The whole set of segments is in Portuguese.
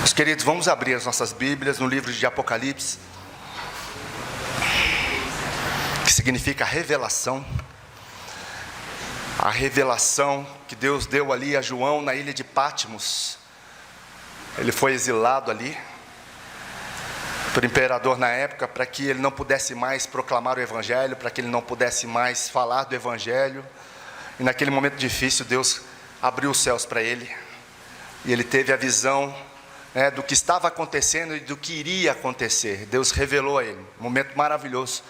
Meus queridos, vamos abrir as nossas Bíblias no livro de Apocalipse, que significa revelação. A revelação que Deus deu ali a João na ilha de Patmos. Ele foi exilado ali pelo imperador na época, para que ele não pudesse mais proclamar o Evangelho, para que ele não pudesse mais falar do Evangelho. E naquele momento difícil, Deus abriu os céus para ele, e ele teve a visão do que estava acontecendo e do que iria acontecer. Deus revelou a ele, um momento maravilhoso.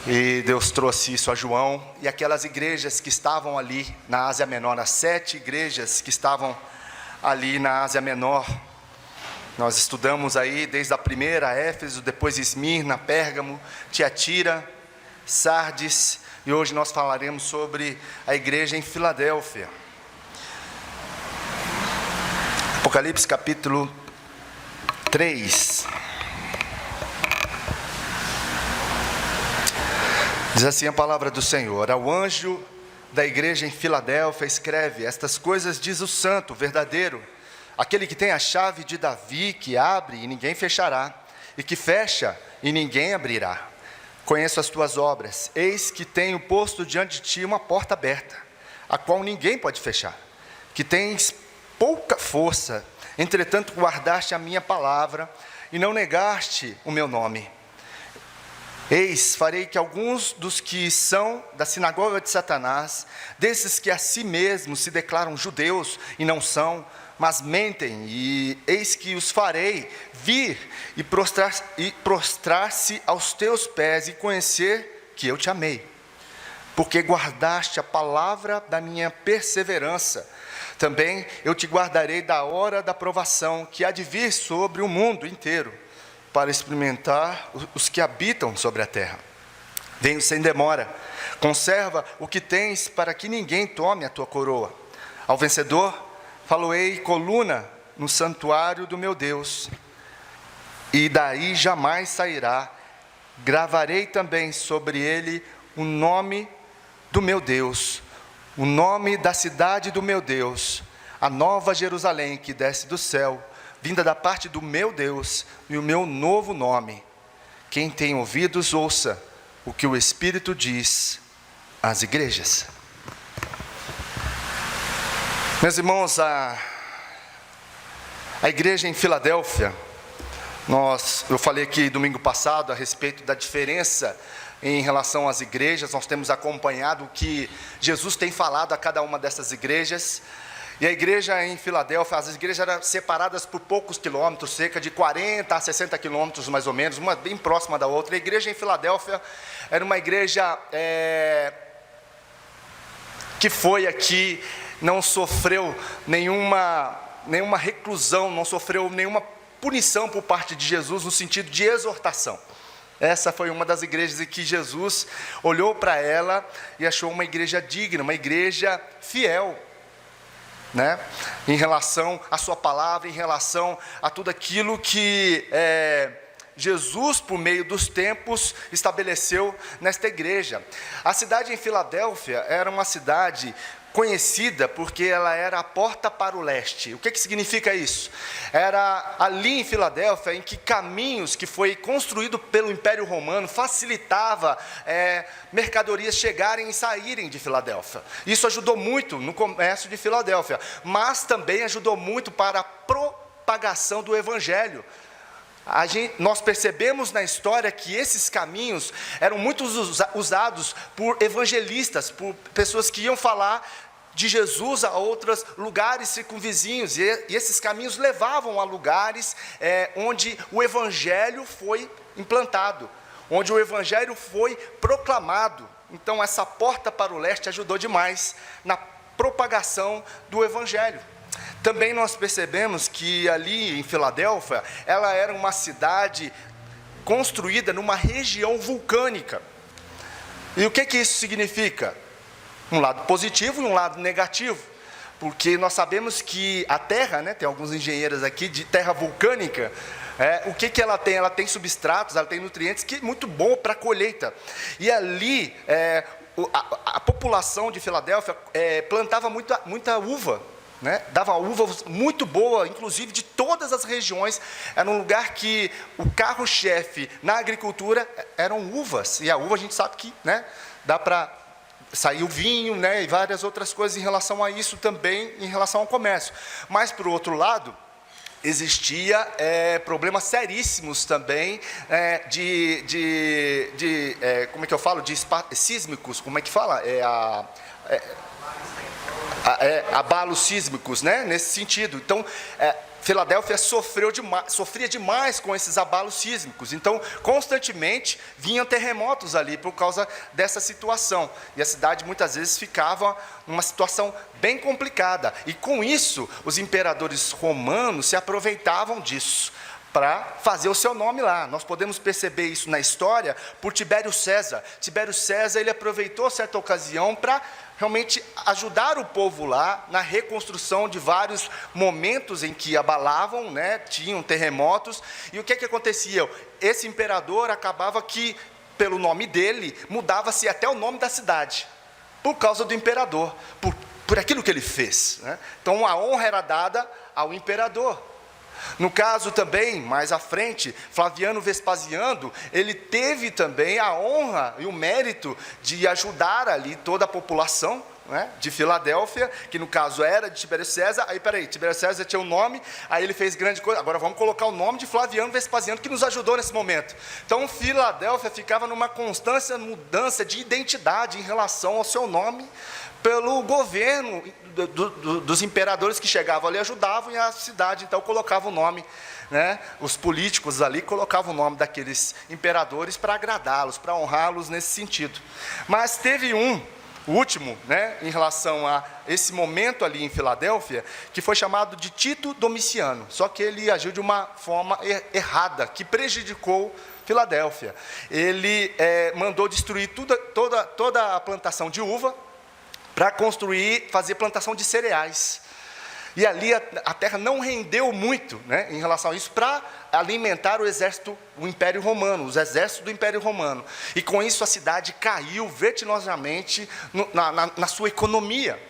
E Deus trouxe isso a João, e aquelas igrejas que estavam ali na Ásia Menor, as 7 igrejas que estavam ali na Ásia Menor. Nós estudamos aí desde a primeira, Éfeso, depois Esmirna, Pérgamo, Tiatira, Sardes, e hoje nós falaremos sobre a igreja em Filadélfia. Apocalipse capítulo 3. Diz assim a palavra do Senhor: ao anjo da igreja em Filadélfia escreve: estas coisas diz o santo, verdadeiro, aquele que tem a chave de Davi, que abre e ninguém fechará, e que fecha e ninguém abrirá. Conheço as tuas obras, eis que tenho posto diante de ti uma porta aberta, a qual ninguém pode fechar, que tens pouca força, entretanto guardaste a minha palavra, e não negaste o meu nome. Eis, farei que alguns dos que são da sinagoga de Satanás, desses que a si mesmos se declaram judeus e não são, mas mentem, e eis que os farei vir e prostrar-se aos teus pés e conhecer que eu te amei, porque guardaste a palavra da minha perseverança. Também eu te guardarei da hora da provação, que há de vir sobre o mundo inteiro, para experimentar os que habitam sobre a terra. Venho sem demora, conserva o que tens, para que ninguém tome a tua coroa. Ao vencedor, faloei coluna no santuário do meu Deus, e daí jamais sairá. Gravarei também sobre ele o nome do meu Deus, o nome da cidade do meu Deus, a nova Jerusalém que desce do céu, vinda da parte do meu Deus, e o meu novo nome. Quem tem ouvidos, ouça o que o Espírito diz às igrejas. Meus irmãos, a igreja em Filadélfia, eu falei aqui domingo passado a respeito da diferença em relação às igrejas. Nós temos acompanhado o que Jesus tem falado a cada uma dessas igrejas. E a igreja em Filadélfia, as igrejas eram separadas por poucos quilômetros, cerca de 40 a 60 quilômetros mais ou menos, uma bem próxima da outra. A igreja em Filadélfia era uma igreja que foi aqui, não sofreu nenhuma reclusão, não sofreu nenhuma punição por parte de Jesus no sentido de exortação. Essa foi uma das igrejas em que Jesus olhou para ela e achou uma igreja digna, uma igreja fiel, em relação à sua palavra, em relação a tudo aquilo que Jesus, por meio dos tempos, estabeleceu nesta igreja. A cidade em Filadélfia era uma cidade conhecida porque ela era a porta para o leste. O que significa isso? Era ali em Filadélfia em que caminhos que foi construído pelo Império Romano facilitava mercadorias chegarem e saírem de Filadélfia. Isso ajudou muito no comércio de Filadélfia, mas também ajudou muito para a propagação do Evangelho. Nós percebemos na história que esses caminhos eram muito usados por evangelistas, por pessoas que iam falar de Jesus a outros lugares circunvizinhos, e esses caminhos levavam a lugares onde o evangelho foi implantado, onde o evangelho foi proclamado. Então essa porta para o leste ajudou demais na propagação do evangelho. Também nós percebemos que ali em Filadélfia, ela era uma cidade construída numa região vulcânica. E o que isso significa? Um lado positivo e um lado negativo. Porque nós sabemos que a terra, tem alguns engenheiros aqui de terra vulcânica, o que ela tem? Ela tem substratos, ela tem nutrientes que é muito bom para a colheita. E ali, a população de Filadélfia plantava muita uva. né? Dava uva muito boa, inclusive de todas as regiões. Era um lugar que o carro-chefe na agricultura eram uvas. E a uva a gente sabe que, né, dá para sair o vinho, né, e várias outras coisas em relação a isso também, em relação ao comércio. Mas, por outro lado, existia problemas seríssimos também como é que eu falo? Sísmicos, como é que fala? Abalos sísmicos, né? Nesse sentido. Então, Filadélfia sofria demais com esses abalos sísmicos. Então, constantemente vinham terremotos ali por causa dessa situação. E a cidade muitas vezes ficava numa situação bem complicada. E com isso, os imperadores romanos se aproveitavam disso para fazer o seu nome lá. Nós podemos perceber isso na história por Tibério César. Tibério César, ele aproveitou certa ocasião para realmente ajudar o povo lá na reconstrução de vários momentos em que abalavam, né, tinham terremotos. E o que acontecia? Esse imperador acabava que, pelo nome dele, mudava-se até o nome da cidade, por causa do imperador, por aquilo que ele fez, né? Então a honra era dada ao imperador. No caso também, mais à frente, Flaviano Vespasiano, ele teve também a honra e o mérito de ajudar ali toda a população, né, de Filadélfia, que no caso era de Tibério César. Aí, Tibério César tinha um nome, aí ele fez grande coisa, agora vamos colocar o nome de Flaviano Vespasiano, que nos ajudou nesse momento. Então, Filadélfia ficava numa constância mudança de identidade em relação ao seu nome, pelo governo dos imperadores que chegavam ali, ajudavam, e a cidade então colocava o nome, né? Os políticos ali colocavam o nome daqueles imperadores para agradá-los, para honrá-los nesse sentido. Mas teve o último, né, em relação a esse momento ali em Filadélfia, que foi chamado de Tito Domiciano, só que ele agiu de uma forma errada, que Filadélfia. Ele mandou destruir toda a plantação de uva, para fazer plantação de cereais. E ali a terra não rendeu muito, né, em relação a isso, para alimentar o Império Romano, os exércitos do Império Romano. E com isso a cidade caiu vertiginosamente na sua economia.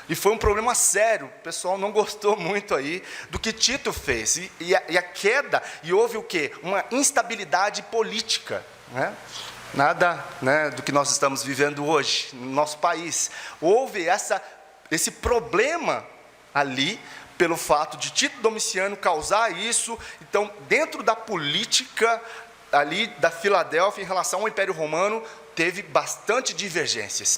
E foi um problema sério, o pessoal não gostou muito aí do que Tito fez. E a queda, e houve o quê? Uma instabilidade política, né? Nada, né, do que nós estamos vivendo hoje no nosso país. Houve esse problema ali, pelo fato de Tito Domiciano causar isso. Então, dentro da política ali da Filadélfia em relação ao Império Romano, teve bastante divergências,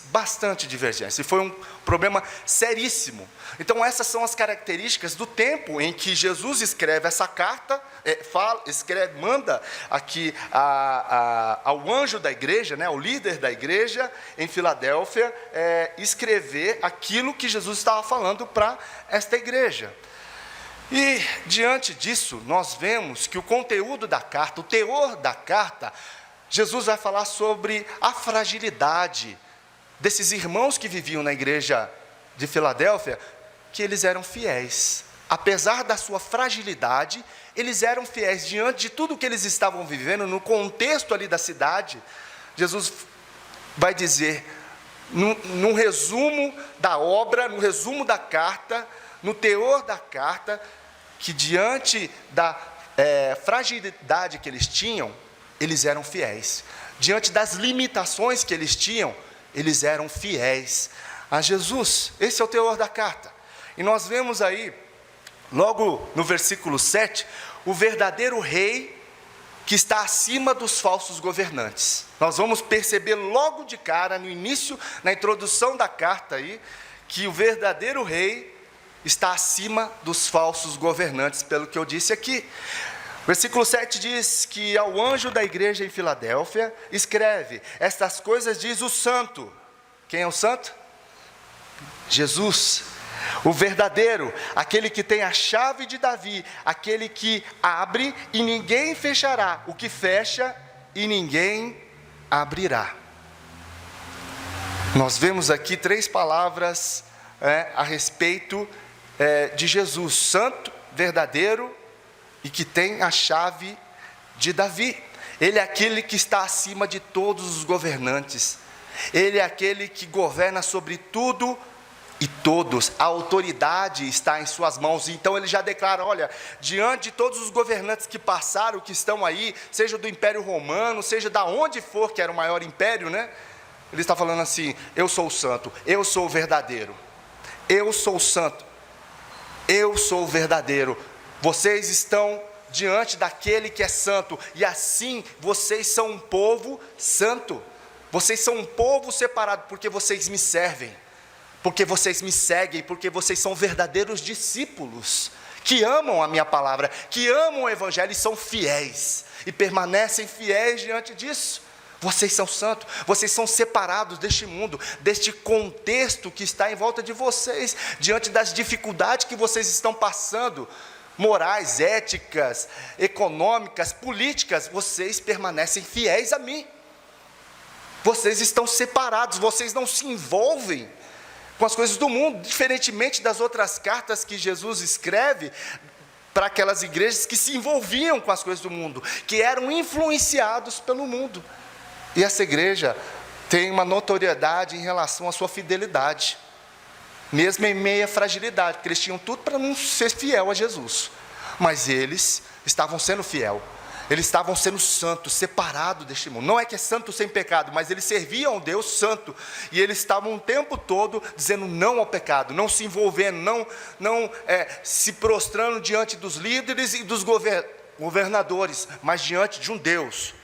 e foi um problema seríssimo. Então, essas são as características do tempo em que Jesus escreve essa carta, manda aqui ao anjo da igreja, né, ao líder da igreja em Filadélfia, escrever aquilo que Jesus estava falando para esta igreja. E, diante disso, nós vemos que o conteúdo da carta, o teor da carta, Jesus vai falar sobre a fragilidade desses irmãos que viviam na igreja de Filadélfia, que eles eram fiéis. Apesar da sua fragilidade, eles eram fiéis diante de tudo que eles estavam vivendo, no contexto ali da cidade. Jesus vai dizer, num resumo da obra, no resumo da carta, no teor da carta, que diante da fragilidade que eles tinham, eles eram fiéis. Diante das limitações que eles tinham, eles eram fiéis a Jesus. Esse é o teor da carta. E nós vemos aí, logo no versículo 7, o verdadeiro rei que está acima dos falsos governantes. Nós vamos perceber logo de cara, no início, na introdução da carta aí, que o verdadeiro rei está acima dos falsos governantes, pelo que eu disse aqui. Versículo 7 diz que ao anjo da igreja em Filadélfia, escreve, estas coisas diz o santo. Quem é o santo? Jesus, o verdadeiro, aquele que tem a chave de Davi, aquele que abre e ninguém fechará, o que fecha e ninguém abrirá. Nós vemos aqui 3 palavras a respeito de Jesus, santo, verdadeiro, e que tem a chave de Davi. Ele é aquele que está acima de todos os governantes. Ele é aquele que governa sobre tudo e todos, a autoridade está em suas mãos. Então ele já declara, olha, diante de todos os governantes que passaram, que estão aí, seja do Império Romano, seja da onde for, que era o maior império, né? Ele está falando assim, eu sou o santo, eu sou o verdadeiro, eu sou o santo, eu sou o verdadeiro. Vocês estão diante daquele que é santo, e assim vocês são um povo santo, vocês são um povo separado, porque vocês me servem, porque vocês me seguem, porque vocês são verdadeiros discípulos, que amam a minha palavra, que amam o Evangelho e são fiéis, e permanecem fiéis diante disso. Vocês são santos, vocês são separados deste mundo, deste contexto que está em volta de vocês, diante das dificuldades que vocês estão passando, morais, éticas, econômicas, políticas, vocês permanecem fiéis a mim. Vocês estão separados, vocês não se envolvem com as coisas do mundo, diferentemente das outras cartas que Jesus escreve para aquelas igrejas que se envolviam com as coisas do mundo, que eram influenciados pelo mundo. E essa igreja tem uma notoriedade em relação à sua fidelidade, mesmo em meia fragilidade, porque eles tinham tudo para não ser fiel a Jesus, mas eles estavam sendo fiel. Eles estavam sendo santos, separados deste mundo. Não é que é santo sem pecado, mas eles serviam a um Deus santo. E eles estavam o tempo todo dizendo não ao pecado, não se envolvendo, não se prostrando diante dos líderes e dos governadores, mas diante de um Deus,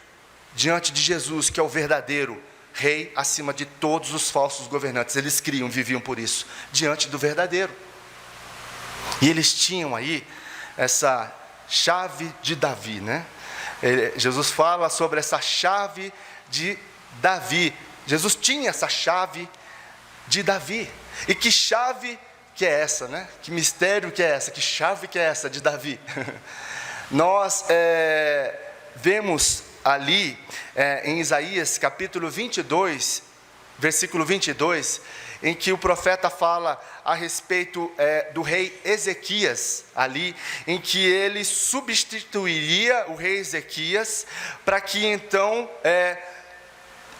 diante de Jesus, que é o verdadeiro Rei acima de todos os falsos governantes. Eles criam, viviam por isso, diante do verdadeiro. E eles tinham aí essa chave de Davi, né? Jesus fala sobre essa chave de Davi. Jesus tinha essa chave de Davi. E que chave que é essa, né? Que mistério que é essa? Que chave que é essa de Davi? Nós vemos ali em Isaías capítulo 22, versículo 22, em que o profeta fala a respeito do rei Ezequias, ali, em que ele substituiria o rei Ezequias, para que então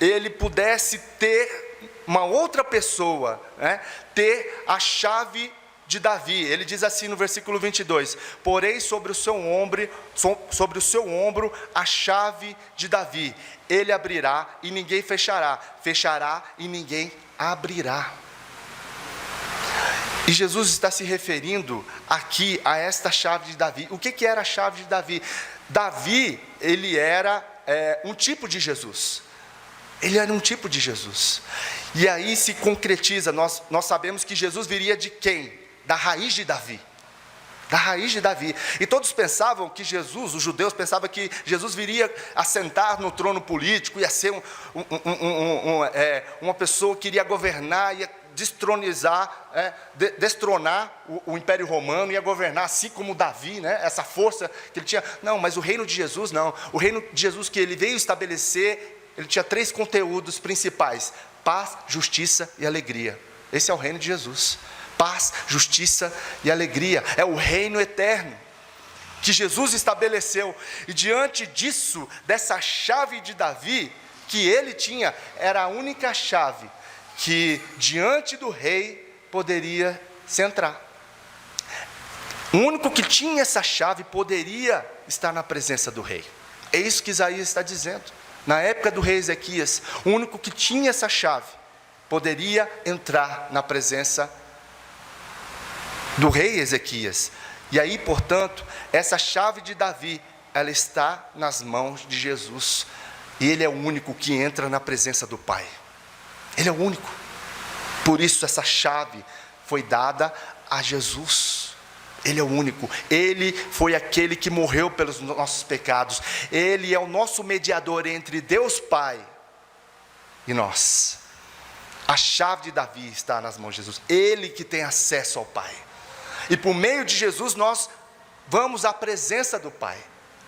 ele pudesse ter uma outra pessoa, né, ter a chave de Davi. Ele diz assim no versículo 22, porei sobre o seu ombro a chave de Davi, ele abrirá e ninguém fechará, fechará e ninguém abrirá. E Jesus está se referindo aqui a esta chave de Davi. O que era a chave de Davi? Davi, ele era um tipo de Jesus. Ele era um tipo de Jesus. E aí se concretiza, nós sabemos que Jesus viria de quem? Da raiz de Davi. Da raiz de Davi. E todos pensavam que Jesus, os judeus pensavam que Jesus viria assentar no trono político, ia ser uma pessoa que iria governar, ia destronizar, destronar o Império Romano, ia governar assim como Davi, né? Essa força que ele tinha. Não, mas o reino de Jesus não. O reino de Jesus que ele veio estabelecer, ele tinha 3 conteúdos principais: paz, justiça e alegria. Esse é o reino de Jesus. Paz, justiça e alegria. É o reino eterno que Jesus estabeleceu. E diante disso, dessa chave de Davi, que ele tinha, era a única chave que diante do rei poderia se entrar. O único que tinha essa chave poderia estar na presença do rei. É isso que Isaías está dizendo. Na época do rei Ezequias, o único que tinha essa chave poderia entrar na presença do rei Ezequias. E aí, portanto, essa chave de Davi, ela está nas mãos de Jesus. E ele é o único que entra na presença do Pai. Ele é o único. Por isso essa chave foi dada a Jesus. Ele é o único. Ele foi aquele que morreu pelos nossos pecados. Ele é o nosso mediador entre Deus Pai e nós. A chave de Davi está nas mãos de Jesus. Ele que tem acesso ao Pai. E por meio de Jesus nós vamos à presença do Pai.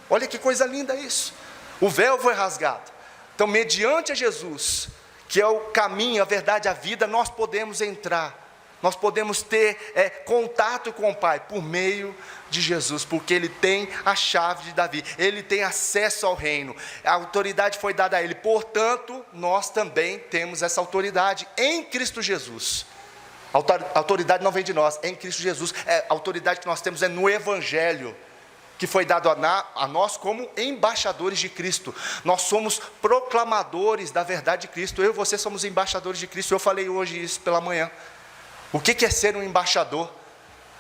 Olha que coisa linda isso. O véu foi rasgado. Então, mediante a Jesus, que é o caminho, a verdade, a vida, nós podemos entrar. Nós podemos ter contato com o Pai por meio de Jesus, porque Ele tem a chave de Davi. Ele tem acesso ao reino. A autoridade foi dada a Ele. Portanto, nós também temos essa autoridade em Cristo Jesus. A autoridade não vem de nós, é em Cristo Jesus. A autoridade que nós temos é no Evangelho, que foi dado a nós como embaixadores de Cristo. Nós somos proclamadores da verdade de Cristo. Eu e você somos embaixadores de Cristo. Eu falei hoje isso pela manhã. O que é ser um embaixador?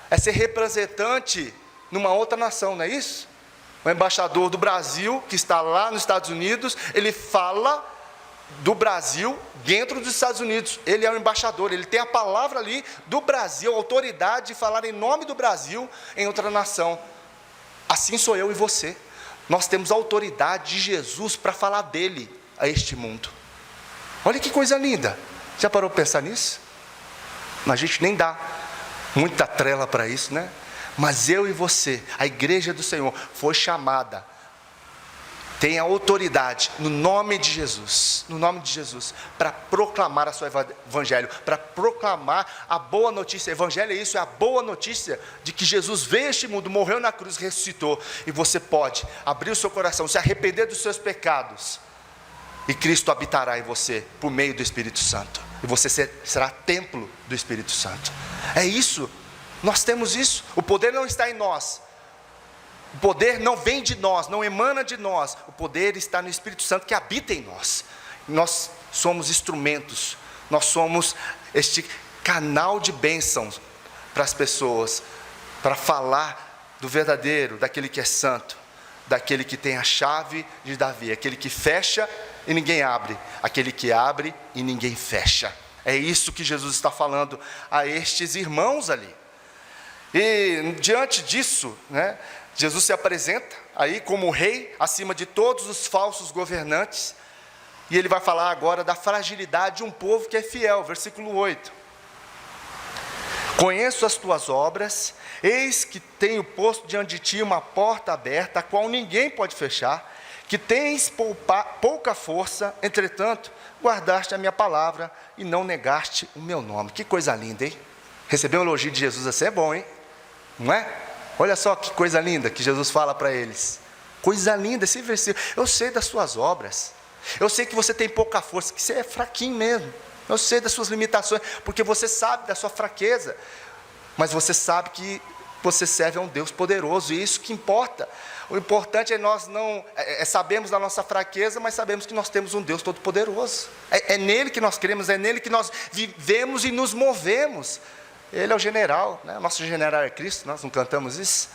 É ser representante numa outra nação, não é isso? O embaixador do Brasil, que está lá nos Estados Unidos, ele fala do Brasil dentro dos Estados Unidos. Ele é o embaixador, ele tem a palavra ali do Brasil, a autoridade de falar em nome do Brasil em outra nação. Assim sou eu e você. Nós temos a autoridade de Jesus para falar dele a este mundo. Olha que coisa linda. Já parou para pensar nisso? A gente nem dá muita trela para isso, né? Mas eu e você, a igreja do Senhor, foi chamada, tem a autoridade, no nome de Jesus, para proclamar a sua evangelho, para proclamar a boa notícia. Evangelho é isso, é a boa notícia de que Jesus veio a este mundo, morreu na cruz, ressuscitou, e você pode abrir o seu coração, se arrepender dos seus pecados, e Cristo habitará em você, por meio do Espírito Santo, e você será templo do Espírito Santo. É isso, nós temos isso. O poder não está em nós, o poder não vem de nós, não emana de nós. O poder está no Espírito Santo que habita em nós. Nós somos instrumentos, nós somos este canal de bênçãos para as pessoas, para falar do verdadeiro, daquele que é santo, daquele que tem a chave de Davi, aquele que fecha e ninguém abre, aquele que abre e ninguém fecha. É isso que Jesus está falando a estes irmãos ali. E diante disso, né, Jesus se apresenta aí como rei acima de todos os falsos governantes, e ele vai falar agora da fragilidade de um povo que é fiel, versículo 8. Conheço as tuas obras, eis que tenho posto diante de ti uma porta aberta, a qual ninguém pode fechar, que tens pouca força, entretanto, guardaste a minha palavra e não negaste o meu nome. Que coisa linda, hein? Receber um elogio de Jesus assim é bom, hein? Não é? Olha só que coisa linda que Jesus fala para eles. Coisa linda esse versículo. Eu sei das suas obras, eu sei que você tem pouca força, que você é fraquinho mesmo, eu sei das suas limitações, porque você sabe da sua fraqueza, mas você sabe que você serve a um Deus poderoso, e isso que importa. O importante é nós não sabemos da nossa fraqueza, mas sabemos que nós temos um Deus todo poderoso. É nele que nós cremos, é nele que nós vivemos e nos movemos. Ele é o general, né? Nosso general é Cristo, nós não cantamos isso?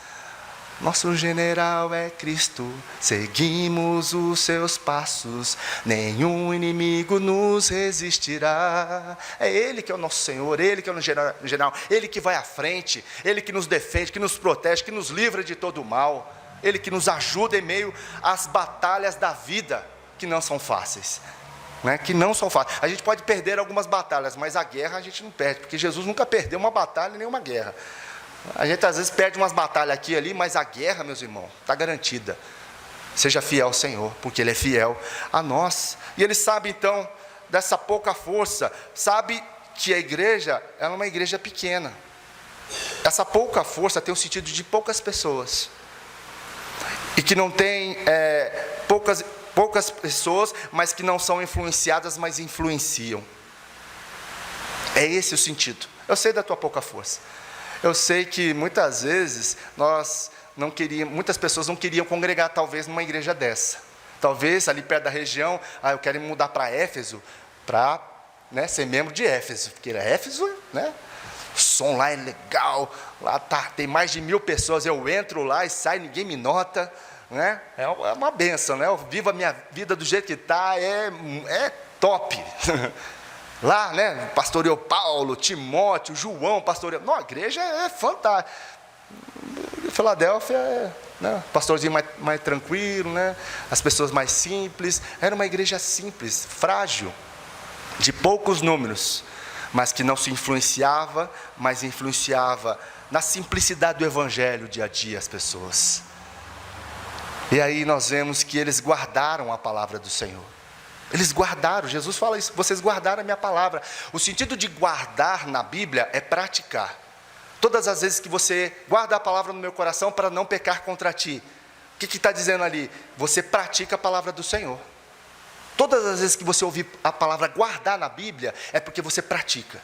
Nosso general é Cristo, seguimos os seus passos, nenhum inimigo nos resistirá. É Ele que é o nosso Senhor, Ele que é o general, Ele que vai à frente, Ele que nos defende, que nos protege, que nos livra de todo o mal, Ele que nos ajuda em meio às batalhas da vida, que não são fáceis. Que não são fáceis. A gente pode perder algumas batalhas, mas a guerra a gente não perde, porque Jesus nunca perdeu uma batalha nem uma guerra. A gente às vezes perde umas batalhas aqui e ali, mas a guerra, meus irmãos, está garantida. Seja fiel ao Senhor, porque Ele é fiel a nós. E Ele sabe então dessa pouca força, sabe que a igreja é uma igreja pequena. Essa pouca força tem o sentido de poucas pessoas, e que não tem poucas pessoas, mas que não são influenciadas, mas influenciam. É esse o sentido. Eu sei da tua pouca força. Eu sei que muitas vezes muitas pessoas não queriam congregar talvez numa igreja dessa. Talvez ali perto da região, eu quero me mudar para Éfeso, para ser membro de Éfeso, porque Éfeso, né? O som lá é legal, lá tem mais de 1000 pessoas, eu entro lá e saio, ninguém me nota. Né? É uma bênção, né? Eu vivo a minha vida do jeito que está, é top. Lá, né? Pastoreou Paulo, Timóteo, João, pastoreou. Não, a igreja é fantástica. Filadélfia pastorzinho mais tranquilo, né? As pessoas mais simples. Era uma igreja simples, frágil, de poucos números, mas que não se influenciava, mas influenciava na simplicidade do evangelho dia a dia as pessoas. E aí nós vemos que eles guardaram a palavra do Senhor. Eles guardaram, Jesus fala isso, vocês guardaram a minha palavra. O sentido de guardar na Bíblia é praticar. Todas as vezes que você guarda a palavra no meu coração para não pecar contra ti, o que está dizendo ali? Você pratica a palavra do Senhor. Todas as vezes que você ouvir a palavra guardar na Bíblia, é porque você pratica.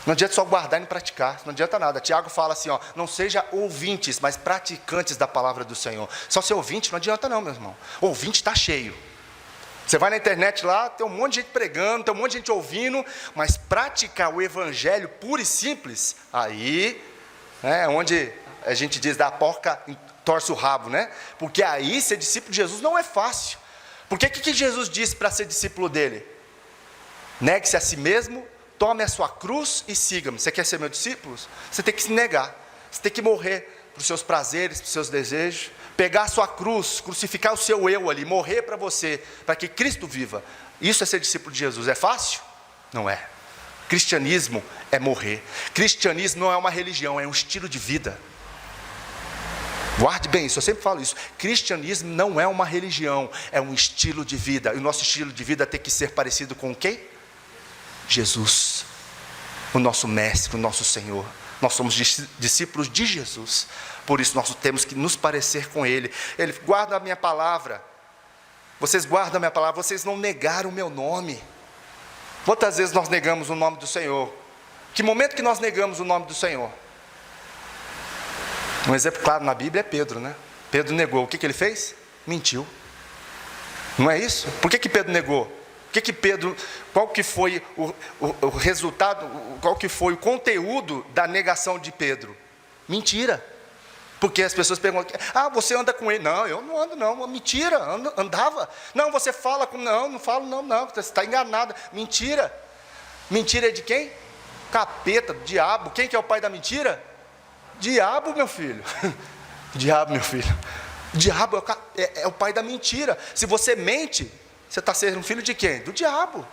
Não adianta só guardar e não praticar, não adianta nada. Tiago fala assim, ó, não seja ouvintes, mas praticantes da palavra do Senhor. Só ser ouvinte não adianta não, meu irmão. O ouvinte está cheio. Você vai na internet lá, tem um monte de gente pregando, tem um monte de gente ouvindo, mas praticar o evangelho puro e simples, aí é onde a gente diz, da porca torce o rabo, né? Porque aí ser discípulo de Jesus não é fácil. Porque o que Jesus disse para ser discípulo dele? Negue-se a si mesmo, tome a sua cruz e siga-me. Você quer ser meu discípulo? Você tem que se negar, você tem que morrer para os seus prazeres, para os seus desejos, pegar a sua cruz, crucificar o seu eu ali, morrer para você, para que Cristo viva. Isso é ser discípulo de Jesus. É fácil? Não é. Cristianismo é morrer. Cristianismo não é uma religião, é um estilo de vida. Guarde bem isso, eu sempre falo isso. Cristianismo não é uma religião, é um estilo de vida. E o nosso estilo de vida tem que ser parecido com quem? Jesus, o nosso mestre, o nosso Senhor. Nós somos discípulos de Jesus, por isso nós temos que nos parecer com Ele. Ele guarda a minha palavra, vocês guardam a minha palavra, vocês não negaram o meu nome. Quantas vezes nós negamos o nome do Senhor? Que momento que nós negamos o nome do Senhor? Um exemplo claro na Bíblia é Pedro, né? Pedro negou, o que ele fez? Mentiu. Não é isso? Por que Pedro negou? Qual que foi o resultado, qual que foi o conteúdo da negação de Pedro? Mentira. Porque as pessoas perguntam, você anda com ele? Não, eu não ando não, mentira, andava. Não, você fala com, não falo não, você está enganado. Mentira. Mentira é de quem? Capeta, diabo. Quem que é o pai da mentira? Diabo, meu filho. Diabo, meu filho. Diabo é o pai da mentira. Se você mente, você está sendo um filho de quem? Do diabo.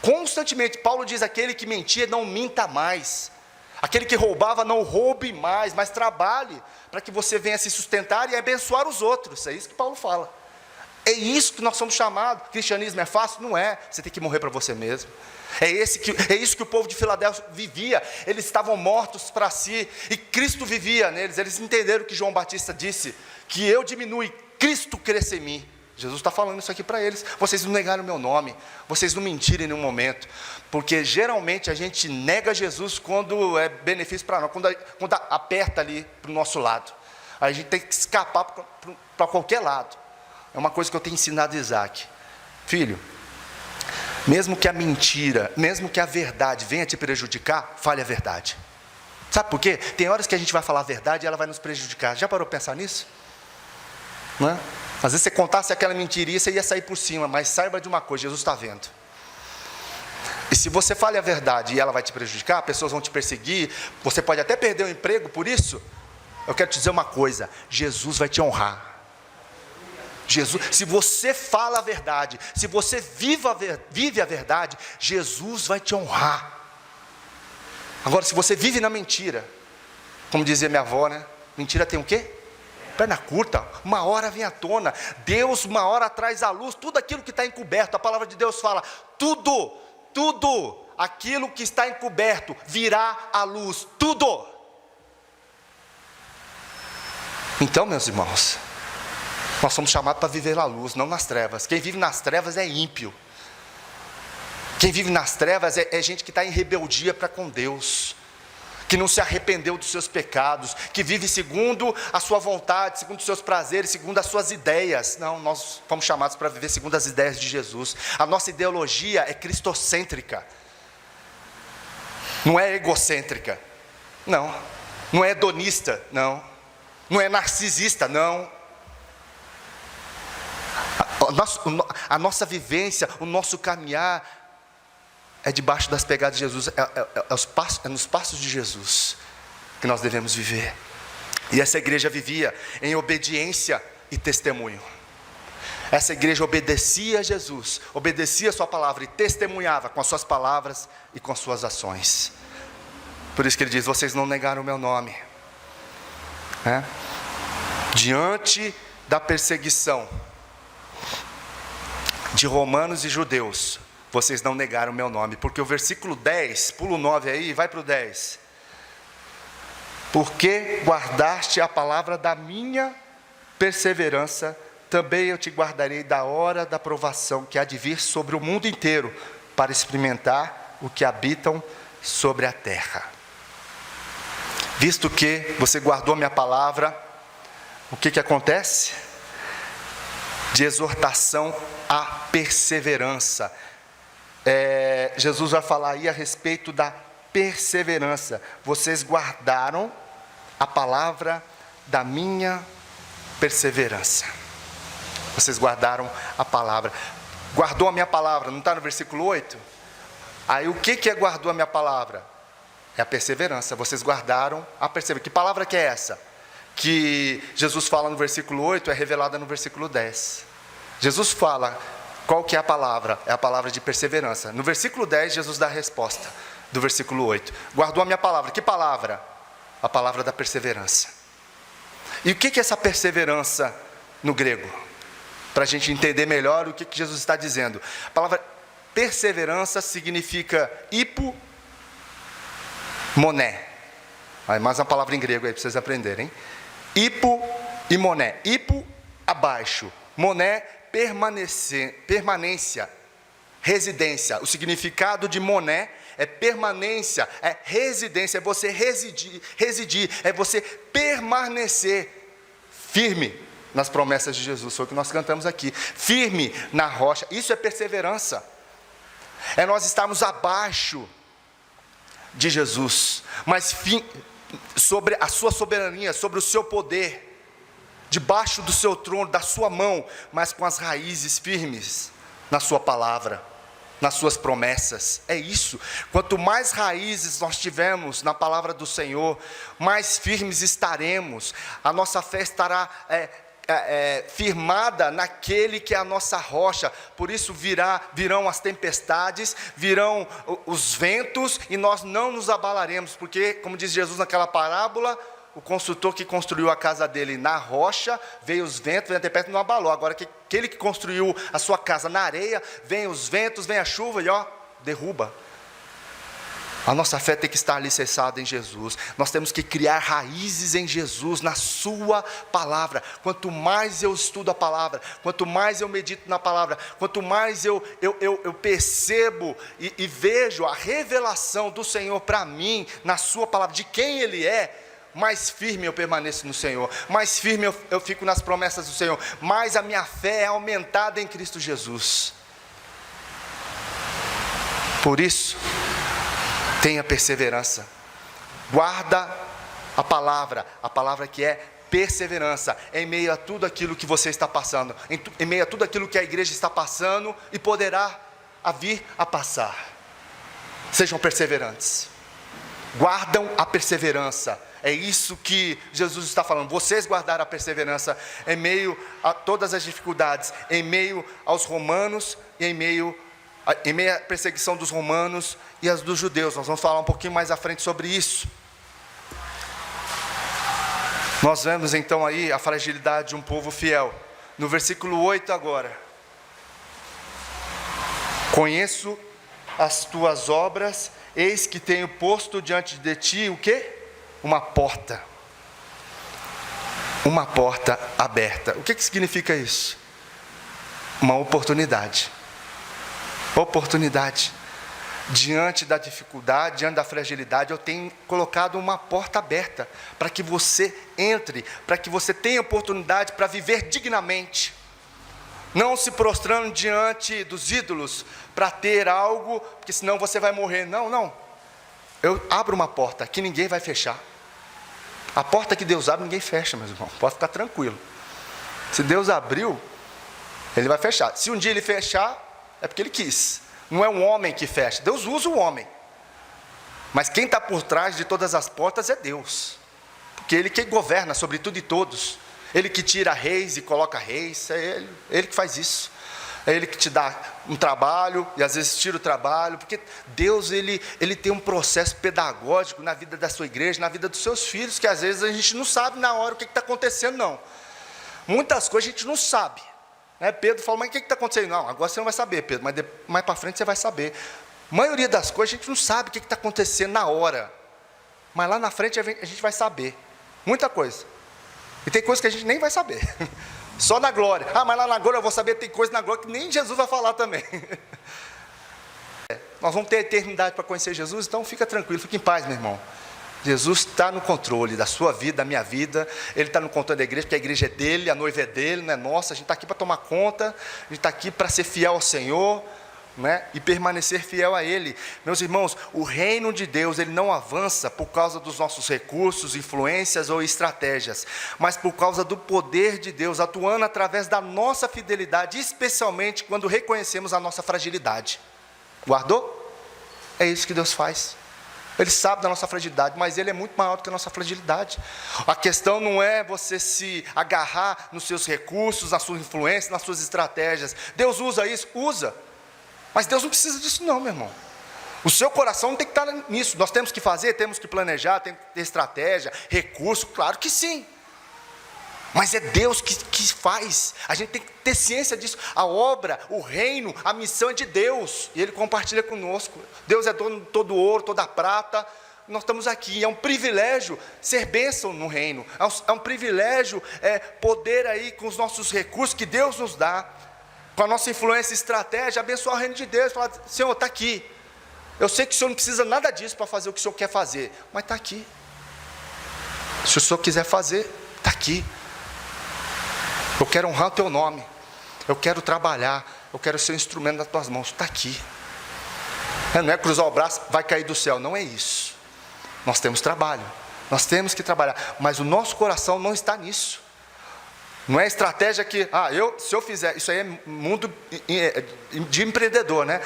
Constantemente, Paulo diz, aquele que mentia, não minta mais. Aquele que roubava, não roube mais, mas trabalhe, para que você venha se sustentar e abençoar os outros. É isso que Paulo fala. É isso que nós somos chamados. Cristianismo é fácil? Não é. Você tem que morrer para você mesmo. É isso que o povo de Filadélfia vivia. Eles estavam mortos para si, e Cristo vivia neles. Eles entenderam o que João Batista disse, que eu diminui, Cristo cresce em mim. Jesus está falando isso aqui para eles. Vocês não negaram o meu nome, vocês não mentiram em nenhum momento, porque geralmente a gente nega Jesus quando é benefício para nós, quando aperta ali para o nosso lado. Aí a gente tem que escapar para qualquer lado. É uma coisa que eu tenho ensinado a Isaac. Filho, mesmo que a mentira, mesmo que a verdade venha te prejudicar, fale a verdade. Sabe por quê? Tem horas que a gente vai falar a verdade e ela vai nos prejudicar. Já parou para pensar nisso? Não é? Às vezes você contasse aquela mentirinha, você ia sair por cima, mas saiba de uma coisa, Jesus está vendo. E se você fala a verdade e ela vai te prejudicar, pessoas vão te perseguir, você pode até perder o emprego por isso. Eu quero te dizer uma coisa, Jesus vai te honrar. Jesus, se você fala a verdade, se você vive a verdade, Jesus vai te honrar. Agora, se você vive na mentira, como dizia minha avó, né? Mentira tem o quê? Perna curta, uma hora vem à tona. Deus uma hora traz à luz tudo aquilo que está encoberto. A palavra de Deus fala, tudo aquilo que está encoberto virá à luz, tudo. Então, meus irmãos, nós somos chamados para viver na luz, não nas trevas. Quem vive nas trevas é ímpio. Quem vive nas trevas é gente que está em rebeldia para com Deus, que não se arrependeu dos seus pecados, que vive segundo a sua vontade, segundo os seus prazeres, segundo as suas ideias. Não, nós fomos chamados para viver segundo as ideias de Jesus. A nossa ideologia é cristocêntrica, não é egocêntrica, não é hedonista, não é narcisista, não. A nossa vivência, o nosso caminhar é debaixo das pegadas de Jesus, é nos passos de Jesus que nós devemos viver. E essa igreja vivia em obediência e testemunho. Essa igreja obedecia a Jesus, obedecia a sua palavra e testemunhava com as suas palavras e com as suas ações. Por isso que ele diz, vocês não negaram o meu nome. Diante da perseguição de romanos e judeus, vocês não negaram o meu nome, porque o versículo 10, pula o 9 aí, vai para o 10. Porque guardaste a palavra da minha perseverança, também eu te guardarei da hora da provação que há de vir sobre o mundo inteiro, para experimentar o que habitam sobre a terra. Visto que você guardou a minha palavra, o que acontece? De exortação à perseverança. Jesus vai falar aí a respeito da perseverança. Vocês guardaram a palavra da minha perseverança. Vocês guardaram a palavra. Guardou a minha palavra, não está no versículo 8? Aí o que é guardou a minha palavra? É a perseverança. Vocês guardaram a perseverança. Que palavra que é essa? Que Jesus fala no versículo 8, é revelada no versículo 10. Jesus fala, qual que é a palavra? É a palavra de perseverança. No versículo 10, Jesus dá a resposta do versículo 8. Guardou a minha palavra. Que palavra? A palavra da perseverança. E o que é essa perseverança no grego? Para a gente entender melhor o que Jesus está dizendo. A palavra perseverança significa hipomoné. Aí mais uma palavra em grego aí para vocês aprenderem. Hipo e moné. Hipo, abaixo. Moné, permanência, residência. O significado de moné é permanência, é residência, é você residir, é você permanecer firme nas promessas de Jesus. Foi o que nós cantamos aqui. Firme na rocha. Isso é perseverança. É nós estarmos abaixo de Jesus, mas sobre a sua soberania, sobre o seu poder, debaixo do seu trono, da sua mão, mas com as raízes firmes na sua palavra, nas suas promessas. É isso. Quanto mais raízes nós tivermos na palavra do Senhor, mais firmes estaremos. A nossa fé estará firmada naquele que é a nossa rocha. Por isso virão as tempestades, virão os ventos, e nós não nos abalaremos, porque, como diz Jesus naquela parábola, o construtor que construiu a casa dele na rocha, veio os ventos, veio a tempestade e não abalou. Agora, aquele que construiu a sua casa na areia, vem os ventos, vem a chuva e derruba. A nossa fé tem que estar alicerçada em Jesus. Nós temos que criar raízes em Jesus, na sua palavra. Quanto mais eu estudo a palavra, quanto mais eu medito na palavra, quanto mais eu percebo e vejo a revelação do Senhor para mim, na sua palavra, de quem Ele é, mais firme eu permaneço no Senhor, mais firme eu fico nas promessas do Senhor, mais a minha fé é aumentada em Cristo Jesus. Por isso, tenha perseverança, guarda a palavra que é perseverança, em meio a tudo aquilo que você está passando, em meio a tudo aquilo que a igreja está passando e poderá vir a passar. Sejam perseverantes, guardam a perseverança. É isso que Jesus está falando. Vocês guardaram a perseverança em meio a todas as dificuldades, em meio aos romanos e em meio à perseguição dos romanos e as dos judeus. Nós vamos falar um pouquinho mais à frente sobre isso. Nós vemos então aí a fragilidade de um povo fiel. No versículo 8 agora. Conheço as tuas obras, eis que tenho posto diante de ti o quê? Uma porta aberta. O que significa isso? Uma oportunidade. Diante da dificuldade, diante da fragilidade, eu tenho colocado uma porta aberta, para que você entre, para que você tenha oportunidade para viver dignamente, não se prostrando diante dos ídolos, para ter algo, porque senão você vai morrer. Não, eu abro uma porta, que ninguém vai fechar. A porta que Deus abre, ninguém fecha, meus irmãos, pode ficar tranquilo. Se Deus abriu, Ele vai fechar. Se um dia Ele fechar, é porque Ele quis. Não é um homem que fecha, Deus usa o homem. Mas quem está por trás de todas as portas é Deus. Porque Ele que governa sobre tudo e todos. Ele que tira reis e coloca reis, é Ele que faz isso. É Ele que te dá um trabalho e às vezes tira o trabalho, porque Deus ele tem um processo pedagógico na vida da sua igreja, na vida dos seus filhos, que às vezes a gente não sabe na hora o que está acontecendo, não. Muitas coisas a gente não sabe. Pedro falou, mas o que está acontecendo? Não, agora você não vai saber, Pedro, mas mais para frente você vai saber. A maioria das coisas a gente não sabe o que está acontecendo na hora, mas lá na frente a gente vai saber, muita coisa. E tem coisas que a gente nem vai saber. Só na glória. Mas lá na glória eu vou saber, tem coisa na glória que nem Jesus vai falar também. nós vamos ter eternidade para conhecer Jesus, então fica tranquilo, fica em paz, meu irmão. Jesus está no controle da sua vida, da minha vida. Ele está no controle da igreja, porque a igreja é dele, a noiva é dele, não é nossa. A gente está aqui para tomar conta, a gente está aqui para ser fiel ao Senhor, né? E permanecer fiel a Ele. Meus irmãos, o reino de Deus, ele não avança por causa dos nossos recursos, influências ou estratégias, mas por causa do poder de Deus atuando através da nossa fidelidade, especialmente quando reconhecemos a nossa fragilidade. Guardou? É isso que Deus faz. Ele sabe da nossa fragilidade, mas Ele é muito maior do que a nossa fragilidade. A questão não é você se agarrar nos seus recursos, nas suas influências, nas suas estratégias. Deus usa isso? Usa. Mas Deus não precisa disso não, meu irmão. O seu coração não tem que estar nisso. Nós temos que fazer, temos que planejar, tem que ter estratégia, recurso, claro que sim. Mas é Deus que faz. A gente tem que ter ciência disso. A obra, o reino, a missão é de Deus. E Ele compartilha conosco. Deus é dono de todo o ouro, toda a prata. Nós estamos aqui. É um privilégio ser bênção no reino. É um privilégio poder aí com os nossos recursos que Deus nos dá, com a nossa influência e estratégia, abençoar o reino de Deus. Falar, Senhor, está aqui. Eu sei que o Senhor não precisa nada disso para fazer o que o Senhor quer fazer. Mas está aqui. Se o Senhor quiser fazer, está aqui. Eu quero honrar o teu nome, eu quero trabalhar, eu quero ser um instrumento nas tuas mãos, está aqui. Não é cruzar o braço, vai cair do céu, não é isso. Nós temos trabalho, nós temos que trabalhar, mas o nosso coração não está nisso. Não é estratégia que, se eu fizer, isso aí é mundo de empreendedor, né?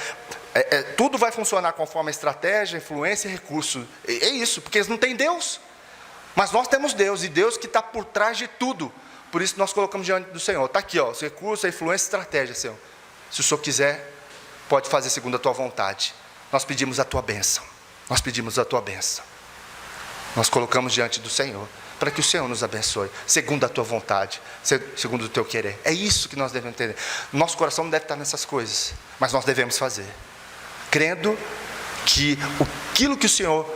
Tudo vai funcionar conforme a estratégia, influência e recurso. É isso, porque eles não têm Deus. Mas nós temos Deus, e Deus que está por trás de tudo. Por isso nós colocamos diante do Senhor. Está aqui, os recursos, a influência e a estratégia, Senhor. Se o Senhor quiser, pode fazer segundo a tua vontade. Nós pedimos a tua bênção. Nós pedimos a tua bênção. Nós colocamos diante do Senhor, para que o Senhor nos abençoe, segundo a tua vontade, segundo o teu querer. É isso que nós devemos entender. Nosso coração não deve estar nessas coisas, mas nós devemos fazer, crendo que aquilo que o Senhor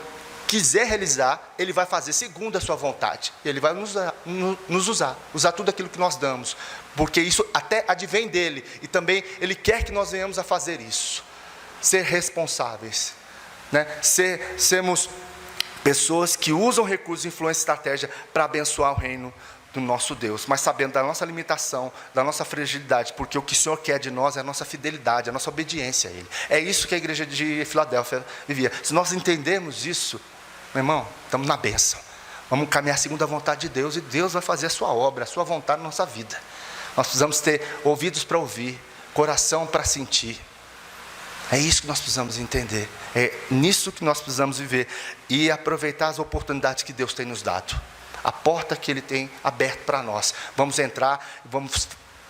quiser realizar, Ele vai fazer segundo a sua vontade. Ele vai nos usar tudo aquilo que nós damos, porque isso até advém dEle, e também Ele quer que nós venhamos a fazer isso, ser responsáveis, né? Sermos pessoas que usam recursos, influência e estratégia para abençoar o reino do nosso Deus, mas sabendo da nossa limitação, da nossa fragilidade, porque o que o Senhor quer de nós é a nossa fidelidade, a nossa obediência a Ele. É isso que a igreja de Filadélfia vivia. Se nós entendermos isso, meu irmão, estamos na bênção. Vamos caminhar segundo a vontade de Deus, e Deus vai fazer a sua obra, a sua vontade na nossa vida. Nós precisamos ter ouvidos para ouvir, coração para sentir. É isso que nós precisamos entender. É nisso que nós precisamos viver e aproveitar as oportunidades que Deus tem nos dado. A porta que Ele tem aberta para nós. Vamos entrar e vamos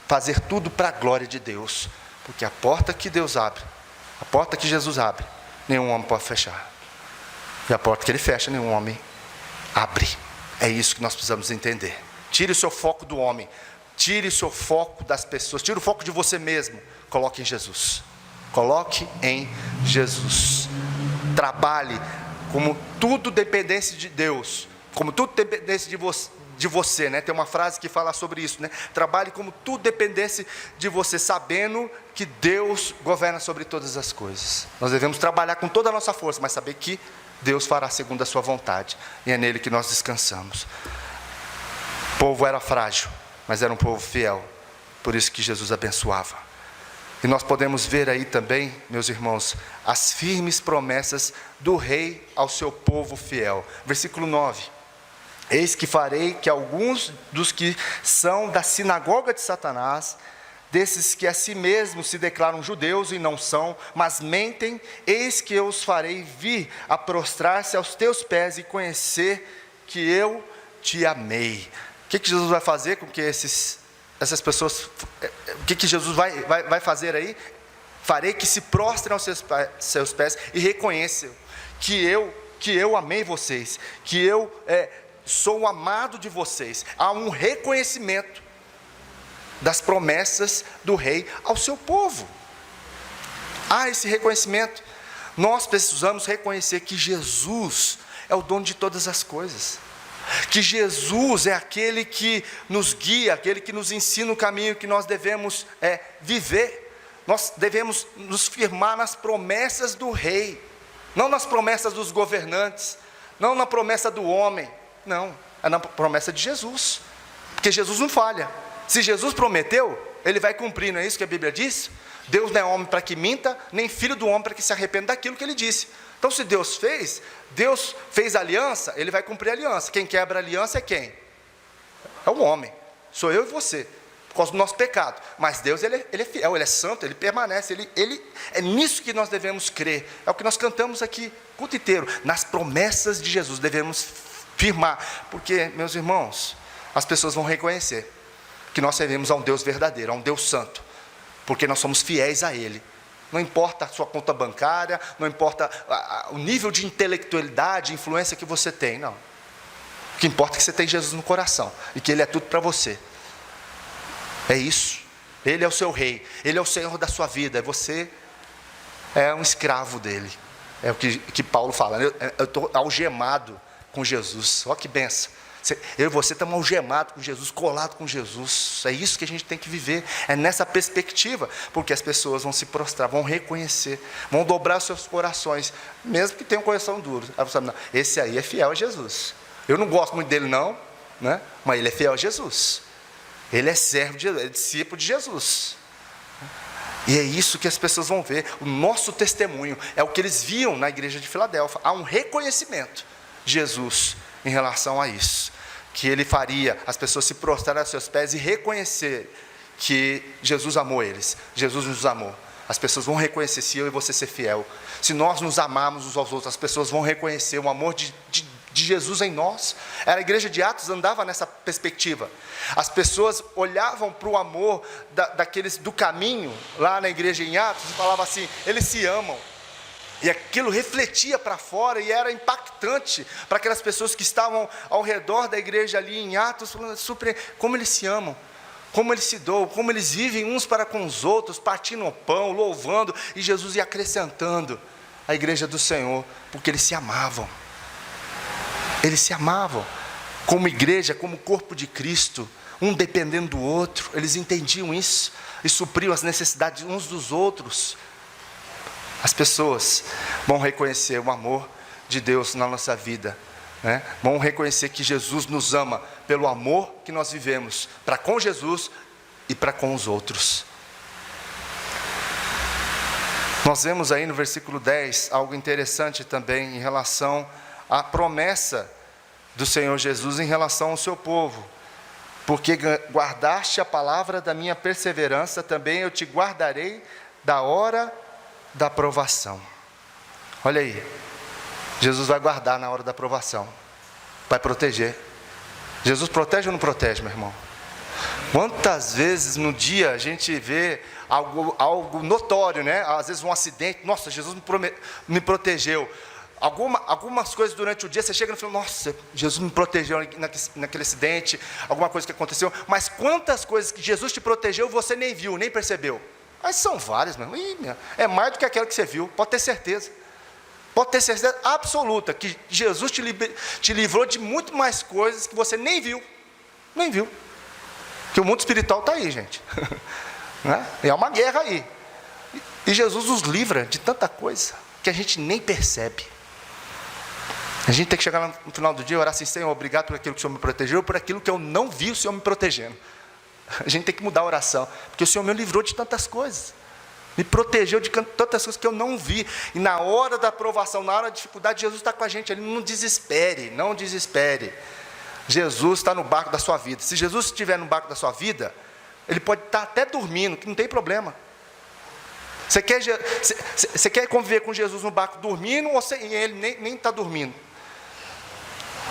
fazer tudo para a glória de Deus. Porque a porta que Deus abre, a porta que Jesus abre, nenhum homem pode fechar. E a porta que Ele fecha, nenhum homem abre. É isso que nós precisamos entender. Tire o seu foco do homem. Tire o seu foco das pessoas. Tire o foco de você mesmo. Coloque em Jesus. Coloque em Jesus. Trabalhe como tudo dependesse de Deus. Como tudo dependesse de você, né? Tem uma frase que fala sobre isso, né? Trabalhe como tudo dependesse de você, sabendo que Deus governa sobre todas as coisas. Nós devemos trabalhar com toda a nossa força, mas saber que Deus fará segundo a sua vontade, e é nele que nós descansamos. O povo era frágil, mas era um povo fiel, por isso que Jesus abençoava. E nós podemos ver aí também, meus irmãos, as firmes promessas do rei ao seu povo fiel. Versículo 9. Eis que farei que alguns dos que são da sinagoga de Satanás, desses que a si mesmos se declaram judeus e não são, mas mentem, eis que eu os farei vir a prostrar-se aos teus pés e conhecer que eu te amei. O que Jesus vai fazer com que essas pessoas, o que Jesus vai fazer aí? Farei que se prostrem aos seus pés e reconheçam que eu amei vocês, que eu sou o amado de vocês. Há um reconhecimento das promessas do rei ao seu povo. Há esse reconhecimento. Nós precisamos reconhecer que Jesus é o dono de todas as coisas. Que Jesus é aquele que nos guia, aquele que nos ensina o caminho que nós devemos viver. nós devemos nos firmar nas promessas do rei, não nas promessas dos governantes, não na promessa do homem, não, é na promessa de Jesus, porque Jesus não falha. Se Jesus prometeu, Ele vai cumprir, não é isso que a Bíblia diz? Deus não é homem para que minta, nem filho do homem para que se arrependa daquilo que Ele disse. Então, se Deus fez aliança, Ele vai cumprir a aliança. Quem quebra a aliança é quem? É o homem, sou eu e você, por causa do nosso pecado. Mas Deus, Ele é fiel, Ele é santo, Ele permanece, é nisso que nós devemos crer. É o que nós cantamos aqui o culto inteiro. Nas promessas de Jesus devemos firmar, porque, meus irmãos, as pessoas vão reconhecer que nós servimos a um Deus verdadeiro, a um Deus santo, porque nós somos fiéis a Ele. Não importa a sua conta bancária, não importa o nível de intelectualidade, influência que você tem, não. O que importa é que você tem Jesus no coração, e que Ele é tudo para você. É isso. Ele é o seu rei, Ele é o Senhor da sua vida, você é um escravo dEle. É o que Paulo fala, eu estou algemado com Jesus. Olha que benção. Eu e você estamos algemados com Jesus, colados com Jesus. É isso que a gente tem que viver, é nessa perspectiva, porque as pessoas vão se prostrar, vão reconhecer, vão dobrar os seus corações, mesmo que tenham um coração duro. Aí você fala, não, esse aí é fiel a Jesus. Eu não gosto muito dele não, né? Mas ele é fiel a Jesus. Ele é servo de Jesus, é discípulo de Jesus. E é isso que as pessoas vão ver. O nosso testemunho é o que eles viam na igreja de Filadélfia. Há um reconhecimento de Jesus em relação a isso, que Ele faria as pessoas se prostrarem aos seus pés e reconhecer que Jesus amou eles, Jesus nos amou. As pessoas vão reconhecer, se eu e você ser fiel, se nós nos amarmos uns aos outros, as pessoas vão reconhecer o amor de Jesus em nós. A igreja de Atos andava nessa perspectiva. As pessoas olhavam para o amor daqueles do caminho, lá na igreja em Atos, e falavam assim, eles se amam. E aquilo refletia para fora e era impactante para aquelas pessoas que estavam ao redor da igreja ali em Atos, como eles se amam, como eles se doam, como eles vivem uns para com os outros, partindo o pão, louvando, e Jesus ia acrescentando a igreja do Senhor, porque eles se amavam. Eles se amavam, como igreja, como corpo de Cristo, um dependendo do outro. Eles entendiam isso e supriam as necessidades uns dos outros. As pessoas vão reconhecer o amor de Deus na nossa vida, né? Vão reconhecer que Jesus nos ama pelo amor que nós vivemos para com Jesus e para com os outros. Nós vemos aí no versículo 10 algo interessante também em relação à promessa do Senhor Jesus em relação ao seu povo. Porque guardaste a palavra da minha perseverança, também eu te guardarei da hora da provação. Olha aí, Jesus vai guardar na hora da provação, vai proteger. Jesus protege ou não protege, meu irmão? Quantas vezes no dia a gente vê algo notório, né? Às vezes um acidente, nossa, Jesus me protegeu. Algumas coisas durante o dia, você chega no final, nossa, Jesus me protegeu naquele acidente, alguma coisa que aconteceu, mas quantas coisas que Jesus te protegeu, você nem viu, nem percebeu? Mas são várias, meu irmão. É mais do que aquela que você viu, pode ter certeza. Pode ter certeza absoluta que Jesus te livrou de muito mais coisas que você nem viu. Nem viu. Porque o mundo espiritual está aí, gente. Né? É uma guerra aí. E Jesus nos livra de tanta coisa que a gente nem percebe. A gente tem que chegar no final do dia e orar assim, Senhor, obrigado por aquilo que o Senhor me protegeu, por aquilo que eu não vi o Senhor me protegendo. A gente tem que mudar a oração, porque o Senhor me livrou de tantas coisas, me protegeu de tantas coisas que eu não vi, e na hora da provação, na hora da dificuldade, Jesus está com a gente, Ele não desespere, não desespere. Jesus está no barco da sua vida. Se Jesus estiver no barco da sua vida, Ele pode estar até dormindo, que não tem problema. Você quer conviver com Jesus no barco dormindo, ou Ele nem está dormindo?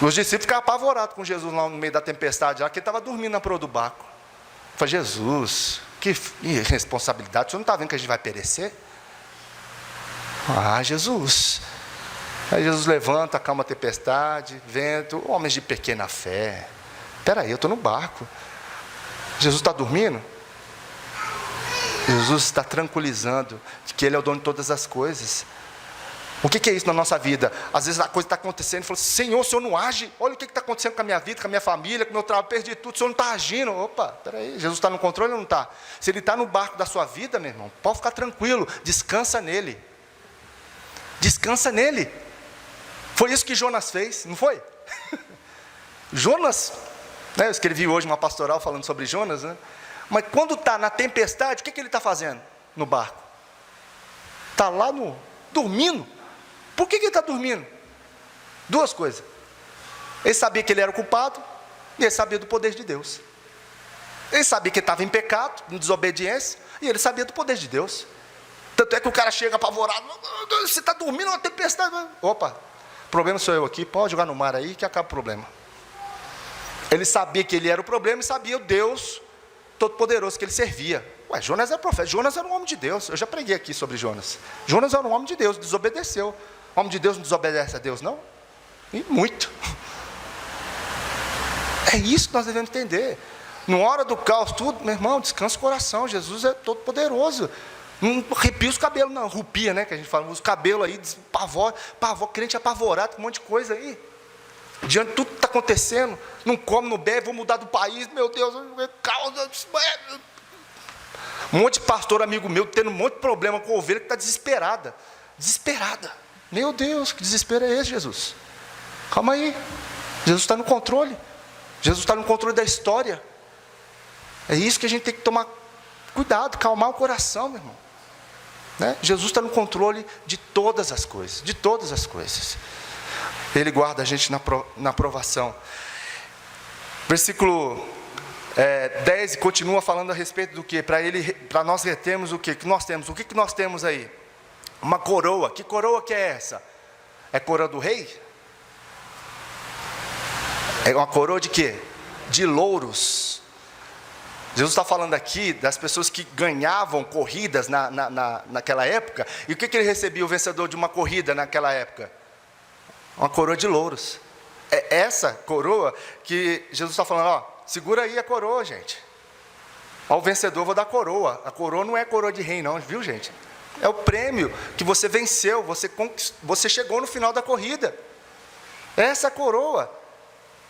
Os discípulos ficaram apavorados com Jesus lá no meio da tempestade, lá que Ele estava dormindo na proa do barco. Eu falei, Jesus, que irresponsabilidade, o senhor não está vendo que a gente vai perecer? Ah, Jesus. Aí Jesus levanta, acalma a tempestade, vento, homens de pequena fé. Espera aí, eu estou no barco. Jesus está dormindo? Jesus está tranquilizando de que Ele é o dono de todas as coisas. O que é isso na nossa vida? Às vezes a coisa está acontecendo e fala assim, Senhor, o Senhor não age? Olha o que está acontecendo com a minha vida, com a minha família, com o meu trabalho, perdi tudo, o Senhor não está agindo. Opa, peraí, Jesus está no controle ou não está? Se Ele está no barco da sua vida, meu irmão, pode ficar tranquilo, descansa nele. Descansa nele. Foi isso que Jonas fez, não foi? Jonas, né, eu escrevi hoje uma pastoral falando sobre Jonas, né? Mas quando está na tempestade, o que ele está fazendo no barco? Está lá dormindo. Por que ele está dormindo? Duas coisas. Ele sabia que ele era o culpado, e ele sabia do poder de Deus. Ele sabia que ele estava em pecado, em desobediência, e ele sabia do poder de Deus. Tanto é que o cara chega apavorado, você está dormindo numa tempestade. Opa, o problema sou eu aqui, pode jogar no mar aí que acaba o problema. Ele sabia que ele era o problema e sabia o Deus Todo-Poderoso que ele servia. Ué, Jonas era profeta, Jonas era um homem de Deus. Eu já preguei aqui sobre Jonas. Jonas era um homem de Deus, desobedeceu. O homem de Deus não desobedece a Deus, não? E muito. É isso que nós devemos entender. Na hora do caos, tudo, meu irmão, descansa o coração. Jesus é todo-poderoso. Não arrepia os cabelos, não. Rupia, né? Que a gente fala, os cabelos aí, pavor, crente apavorado, com um monte de coisa aí. Diante de tudo que está acontecendo, não come, não bebe, vou mudar do país, meu Deus, causa. Um monte de pastor amigo meu tendo um monte de problema com a ovelha que está desesperada. Desesperada. Meu Deus, que desespero é esse, Jesus? Calma aí. Jesus está no controle. Jesus está no controle da história. É isso que a gente tem que tomar cuidado, calmar o coração, meu irmão. Né? Jesus está no controle de todas as coisas. De todas as coisas. Ele guarda a gente na provação. Versículo 10 continua falando a respeito do que? Para nós retermos o que? Que nós temos? O que nós temos aí? Uma coroa. Que coroa que é essa? É coroa do rei? É uma coroa de quê? De louros. Jesus está falando aqui das pessoas que ganhavam corridas naquela época. E o que ele recebia, o vencedor de uma corrida naquela época? Uma coroa de louros. É essa coroa que Jesus está falando, ó, segura aí a coroa, gente. Ao vencedor vou dar coroa. A coroa não é coroa de rei não, viu, gente? É o prêmio que você venceu, você chegou no final da corrida. Essa coroa.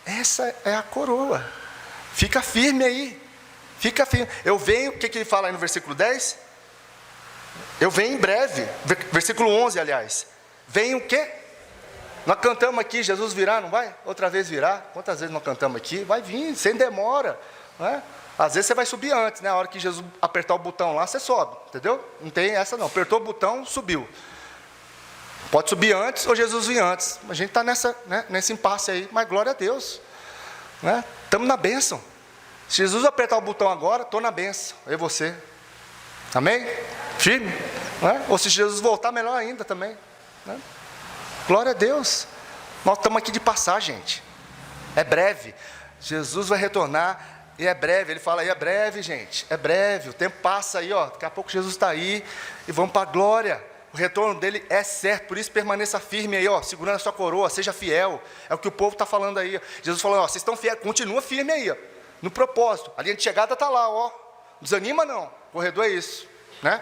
Essa é a coroa. Fica firme aí. Fica firme. Eu venho, o que ele fala aí no versículo 10? Eu venho em breve. Versículo 11, aliás. Venho o quê? Nós cantamos aqui, Jesus virá, não vai? Outra vez virá. Quantas vezes nós cantamos aqui? Vai vir, sem demora. Não é? Às vezes você vai subir antes, né? A hora que Jesus apertar o botão lá, você sobe. Entendeu? Não tem essa não. Apertou o botão, subiu. Pode subir antes ou Jesus vir antes. A gente está nesse impasse aí, mas glória a Deus. Né? Estamos na bênção. Se Jesus apertar o botão agora, estou na bênção. Eu e você. Amém? Firme? Né? Ou se Jesus voltar, melhor ainda também. Né? Glória a Deus. Nós estamos aqui de passar, gente. É breve. Jesus vai retornar e é breve. Ele fala aí, é breve, gente. É breve. O tempo passa aí, ó. Daqui a pouco Jesus está aí e vamos para a glória. O retorno dele é certo. Por isso permaneça firme aí, ó. Segurando a sua coroa. Seja fiel. É o que o povo está falando aí. Jesus falou, ó. Vocês estão fiéis. Continua firme aí, ó. No propósito. A linha de chegada está lá, ó. Não desanima não. Corredor é isso, né?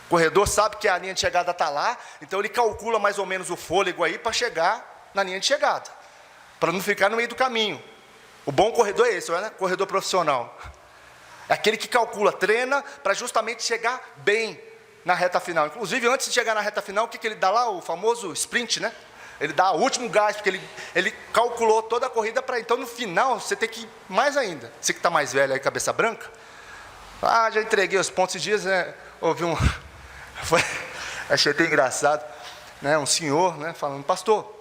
O corredor sabe que a linha de chegada está lá, então ele calcula mais ou menos o fôlego aí para chegar na linha de chegada, para não ficar no meio do caminho. O bom corredor é esse, né? Corredor profissional. É aquele que calcula, treina para justamente chegar bem na reta final. Inclusive, antes de chegar na reta final, o que ele dá lá? O famoso sprint, né? Ele dá o último gás, porque ele calculou toda a corrida para então no final você ter que ir mais ainda. Você que está mais velho aí, cabeça branca. Ah, já entreguei os pontos esses dias, né? Ouvi achei até engraçado, né? Um senhor, né? Falando, pastor,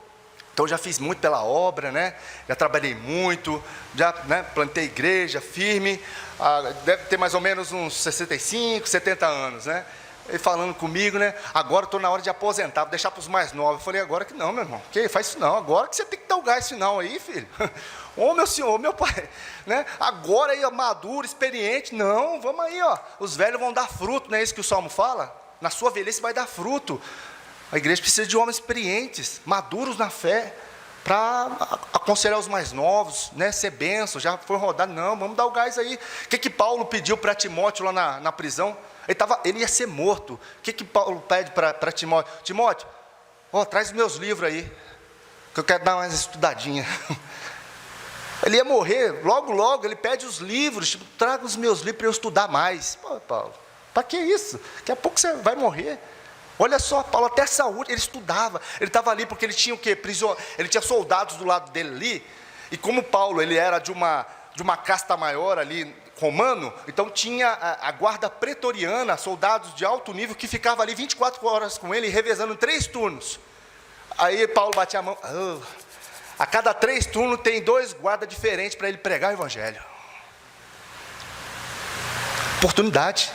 então já fiz muito pela obra, né? Já trabalhei muito, já, né? Plantei igreja firme, deve ter mais ou menos uns 65, 70 anos, né? Ele falando comigo, né? Agora estou na hora de aposentar, vou deixar para os mais novos. Eu falei, agora que não, meu irmão. Que faz isso não, agora que você tem que dar o gás final aí, filho. Ô meu senhor, meu pai, né? Agora aí, ó, maduro, experiente. Não, vamos aí, ó. Os velhos vão dar fruto, não é isso que o Salmo fala? Na sua velhice vai dar fruto. A igreja precisa de homens experientes, maduros na fé, para aconselhar os mais novos, né? Ser bênção, já foi rodado. Não, vamos dar o gás aí. O que Paulo pediu para Timóteo lá na prisão? Ele ia ser morto. O que Paulo pede para Timóteo? Timóteo, traz os meus livros aí, que eu quero dar umas estudadinhas. Ele ia morrer, logo ele pede os livros, tipo, traga os meus livros para eu estudar mais. Pô, Paulo, para que isso? Daqui a pouco você vai morrer. Olha só, Paulo, até saúde, ele estudava, ele estava ali porque ele tinha o quê? Ele tinha soldados do lado dele ali, e como Paulo, ele era de uma casta maior ali, romano, então tinha a guarda pretoriana, soldados de alto nível, que ficava ali 24 horas com ele, revezando em 3 turnos. Aí Paulo batia a mão, a cada 3 turnos tem 2 guardas diferentes para ele pregar o evangelho. Oportunidade.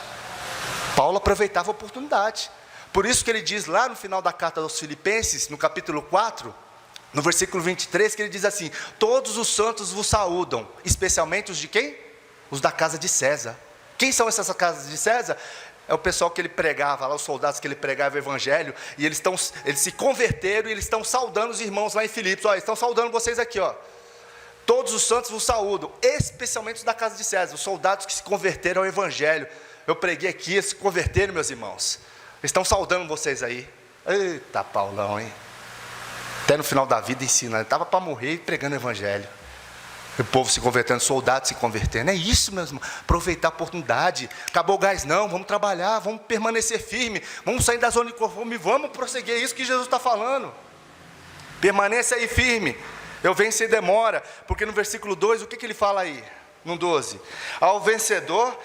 Paulo aproveitava a oportunidade. Por isso que ele diz lá no final da carta aos Filipenses, no capítulo 4, no versículo 23, que ele diz assim: todos os santos vos saúdam, especialmente os de quem? Os da casa de César. Quem são essas casas de César? É o pessoal que ele pregava, lá os soldados que ele pregava o evangelho, e eles se converteram e eles estão saudando os irmãos lá em Filipos. Olha, estão saudando vocês aqui, ó. Todos os santos vos saúdam, especialmente os da casa de César, os soldados que se converteram ao evangelho. Eu preguei aqui, eles se converteram, meus irmãos. Eles estão saudando vocês aí. Eita, Paulão, hein? Até no final da vida ensinando, ele estava para morrer pregando o evangelho. O povo se convertendo, soldados se convertendo. É isso mesmo, aproveitar a oportunidade. Acabou o gás não, vamos trabalhar, vamos permanecer firme, vamos sair da zona de conforto e vamos prosseguir. É isso que Jesus está falando. Permaneça aí firme, eu venho sem demora. Porque no versículo 2, o que ele fala aí? No 12: ao vencedor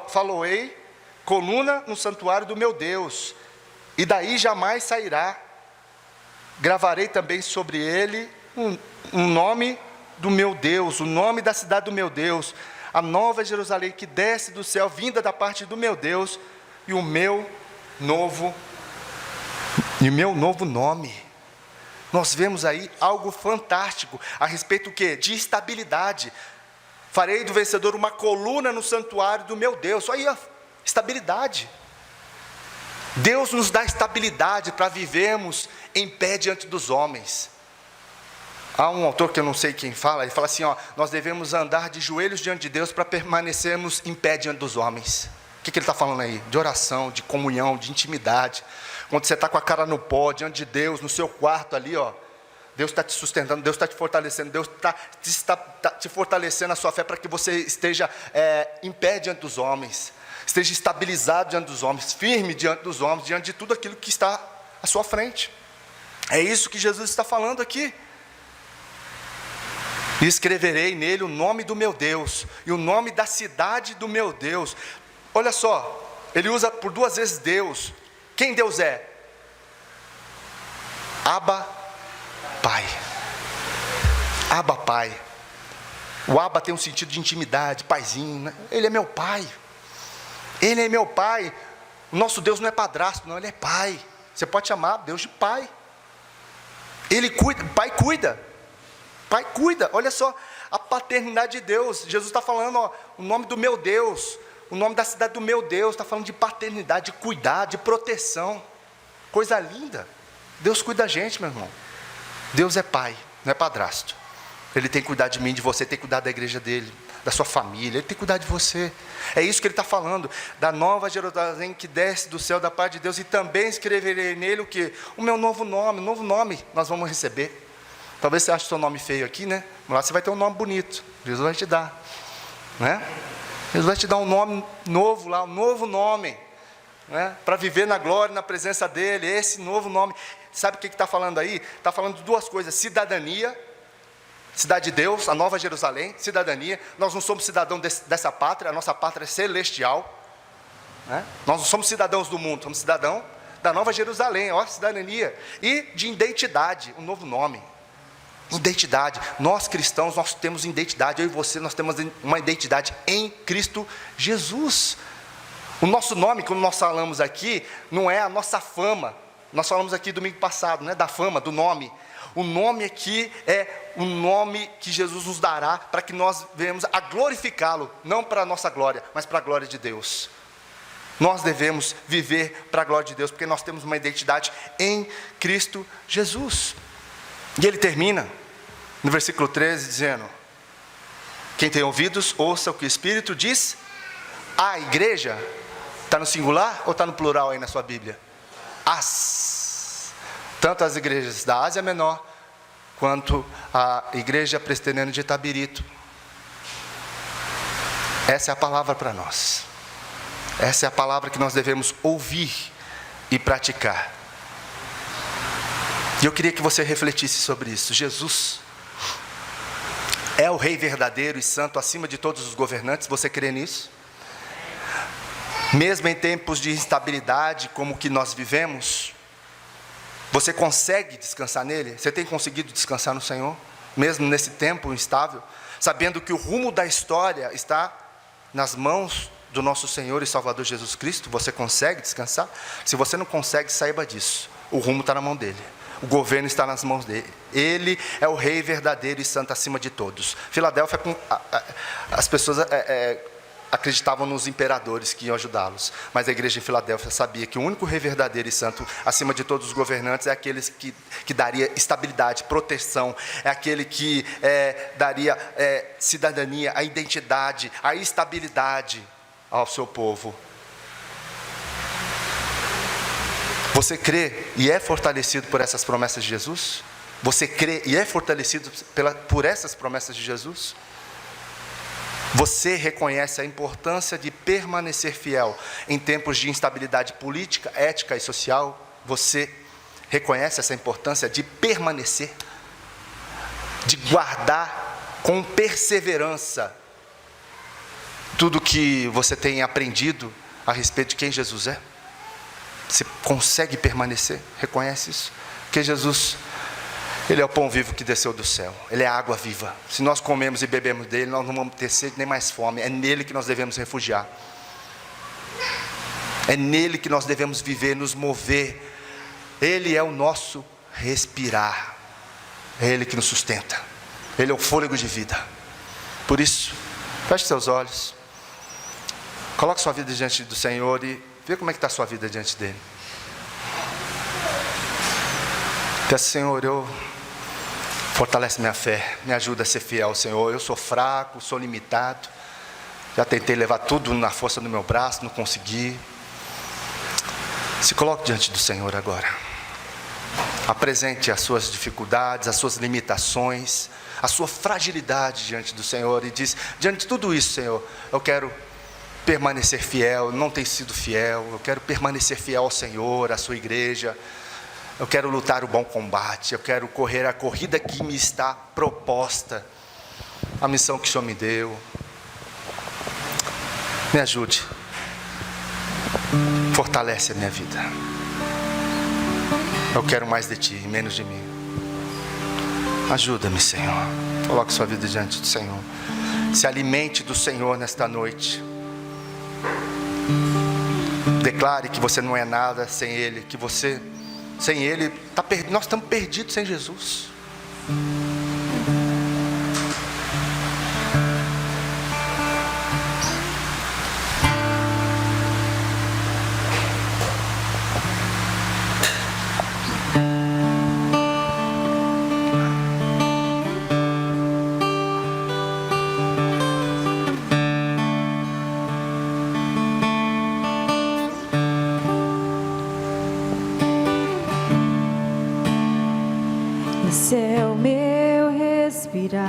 faloei coluna no santuário do meu Deus, e daí jamais sairá. Gravarei também sobre ele um nome do meu Deus, o nome da cidade do meu Deus, a nova Jerusalém que desce do céu, vinda da parte do meu Deus, e o meu novo nome. Nós vemos aí algo fantástico a respeito do quê? De estabilidade. Farei do vencedor uma coluna no santuário do meu Deus. Aí, ó, estabilidade. Deus nos dá estabilidade para vivermos em pé diante dos homens. Há um autor que eu não sei quem fala, ele fala assim, ó, nós devemos andar de joelhos diante de Deus para permanecermos em pé diante dos homens. O que ele está falando aí? De oração, de comunhão, de intimidade. Quando você está com a cara no pó, diante de Deus, no seu quarto ali, ó, Deus está te sustentando, Deus está te fortalecendo, Deus está te fortalecendo a sua fé para que você esteja em pé diante dos homens, esteja estabilizado diante dos homens, firme diante dos homens, diante de tudo aquilo que está à sua frente. É isso que Jesus está falando aqui. E escreverei nele o nome do meu Deus, e o nome da cidade do meu Deus. Olha só, ele usa por 2 vezes Deus. Quem Deus é? Abba, Pai. Abba, Pai. O Abba tem um sentido de intimidade, paizinho, né? Ele é meu pai. Ele é meu pai. O nosso Deus não é padrasto, não, ele é pai. Você pode chamar Deus de pai. Ele cuida, pai cuida. Pai cuida, olha só, a paternidade de Deus. Jesus está falando, ó, o nome do meu Deus, o nome da cidade do meu Deus, está falando de paternidade, de cuidar, de proteção. Coisa linda. Deus cuida da gente, meu irmão. Deus é pai, não é padrasto. Ele tem que cuidar de mim, de você, tem que cuidar da igreja dele, da sua família, ele tem que cuidar de você. É isso que ele está falando, da nova Jerusalém que desce do céu da parte de Deus, e também escreverei nele o quê? O meu novo nome nós vamos receber. Talvez você ache o seu nome feio aqui, né? Lá você vai ter um nome bonito. Jesus vai te dar, né? Jesus vai te dar um nome novo lá, um novo nome, né? Para viver na glória, na presença dele. Esse novo nome. Sabe o que está falando aí? Está falando de 2 coisas: cidadania, cidade de Deus, a nova Jerusalém, cidadania. Nós não somos cidadãos dessa pátria, a nossa pátria é celestial, né? Nós não somos cidadãos do mundo, somos cidadãos da nova Jerusalém, ó, cidadania. E de identidade, um novo nome. Identidade, nós cristãos, nós temos identidade, eu e você, nós temos uma identidade em Cristo Jesus. O nosso nome, quando nós falamos aqui, não é a nossa fama. Nós falamos aqui domingo passado, não é da fama, do nome. O nome aqui é o nome que Jesus nos dará, para que nós venhamos a glorificá-lo, não para a nossa glória, mas para a glória de Deus. Nós devemos viver para a glória de Deus, porque nós temos uma identidade em Cristo Jesus. E ele termina no versículo 13 dizendo: quem tem ouvidos, ouça o que o Espírito diz. A igreja, está no singular ou está no plural aí na sua Bíblia? tanto as igrejas da Ásia Menor, quanto a igreja presbiteriana de Itabirito. Essa é a palavra para nós. Essa é a palavra que nós devemos ouvir e praticar. E eu queria que você refletisse sobre isso. Jesus é o Rei verdadeiro e santo acima de todos os governantes. Você crê nisso? Mesmo em tempos de instabilidade como o que nós vivemos, você consegue descansar nele? Você tem conseguido descansar no Senhor? Mesmo nesse tempo instável? Sabendo que o rumo da história está nas mãos do nosso Senhor e Salvador Jesus Cristo? Você consegue descansar? Se você não consegue, saiba disso. O rumo está na mão dele. O governo está nas mãos dele. Ele é o Rei verdadeiro e santo acima de todos. Filadélfia, as pessoas acreditavam nos imperadores que iam ajudá-los, mas a igreja de Filadélfia sabia que o único Rei verdadeiro e santo acima de todos os governantes é aquele que daria estabilidade, proteção, é aquele que daria cidadania, a identidade, a estabilidade ao seu povo. Você crê e é fortalecido por essas promessas de Jesus? Você crê e é fortalecido por essas promessas de Jesus? Você reconhece a importância de permanecer fiel em tempos de instabilidade política, ética e social? Você reconhece essa importância de permanecer, de guardar com perseverança tudo que você tem aprendido a respeito de quem Jesus é? Você consegue permanecer? Reconhece isso? Porque Jesus, Ele é o pão vivo que desceu do céu. Ele é a água viva. Se nós comemos e bebemos dele, nós não vamos ter sede nem mais fome. É nele que nós devemos refugiar. É nele que nós devemos viver, nos mover. Ele é o nosso respirar. É Ele que nos sustenta. Ele é o fôlego de vida. Por isso, feche seus olhos. Coloque sua vida diante do Senhor e vê como é que está a sua vida diante dele. Peça, Senhor, fortalece minha fé, me ajuda a ser fiel, Senhor. Eu sou fraco, sou limitado. Já tentei levar tudo na força do meu braço, não consegui. Se coloque diante do Senhor agora. Apresente as suas dificuldades, as suas limitações, a sua fragilidade diante do Senhor. E diz, diante de tudo isso, Senhor, eu quero permanecer fiel, não tenho sido fiel, eu quero permanecer fiel ao Senhor, à sua igreja, eu quero lutar o bom combate, eu quero correr a corrida que me está proposta, a missão que o Senhor me deu. Me ajude, fortalece a minha vida. Eu quero mais de Ti, menos de mim. Ajuda-me, Senhor. Coloque sua vida diante do Senhor. Se alimente do Senhor nesta noite. Declare que você não é nada sem Ele, que você, sem Ele, nós estamos perdidos sem Jesus. Esse é o meu respirar,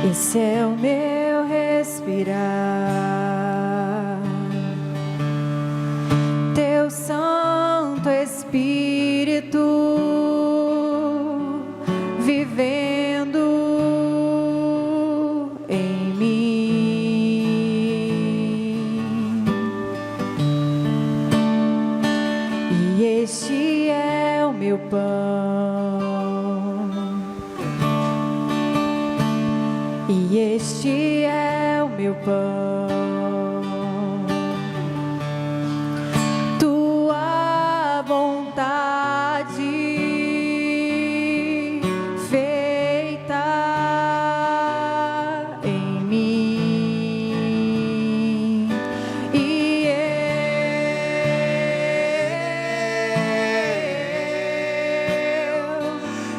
esse é o meu respirar, Teu Santo Espírito vivendo em mim. Este é o meu pão, e este é o meu pão. Tua vontade feita em mim, e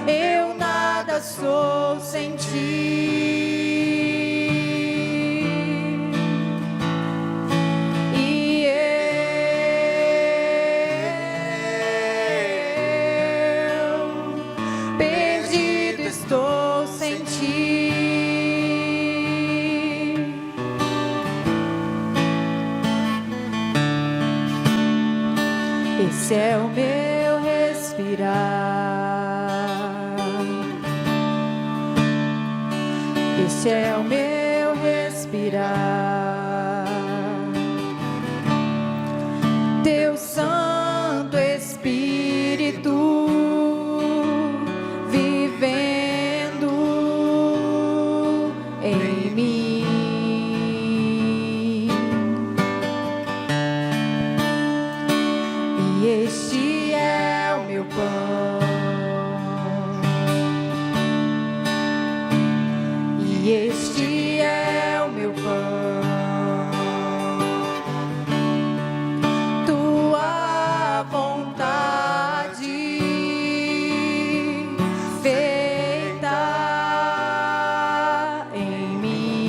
eu nada sou sem Ti. esse é o meu respirar, esse é o meu respirar. Teu Santo Espírito vivendo em mim. E este é o meu pão, e este é o meu pão. Tua vontade feita em mim.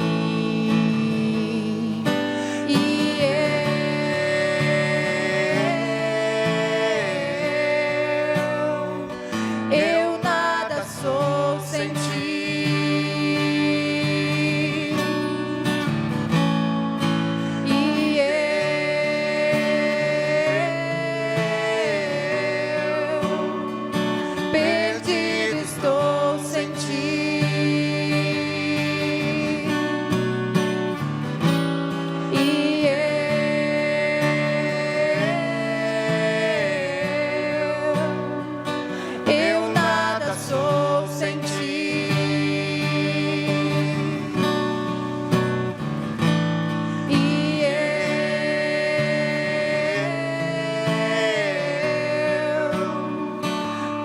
E eu nada sou sem ti. E eu perdido estou sem ti. E eu nada sou sem ti. E eu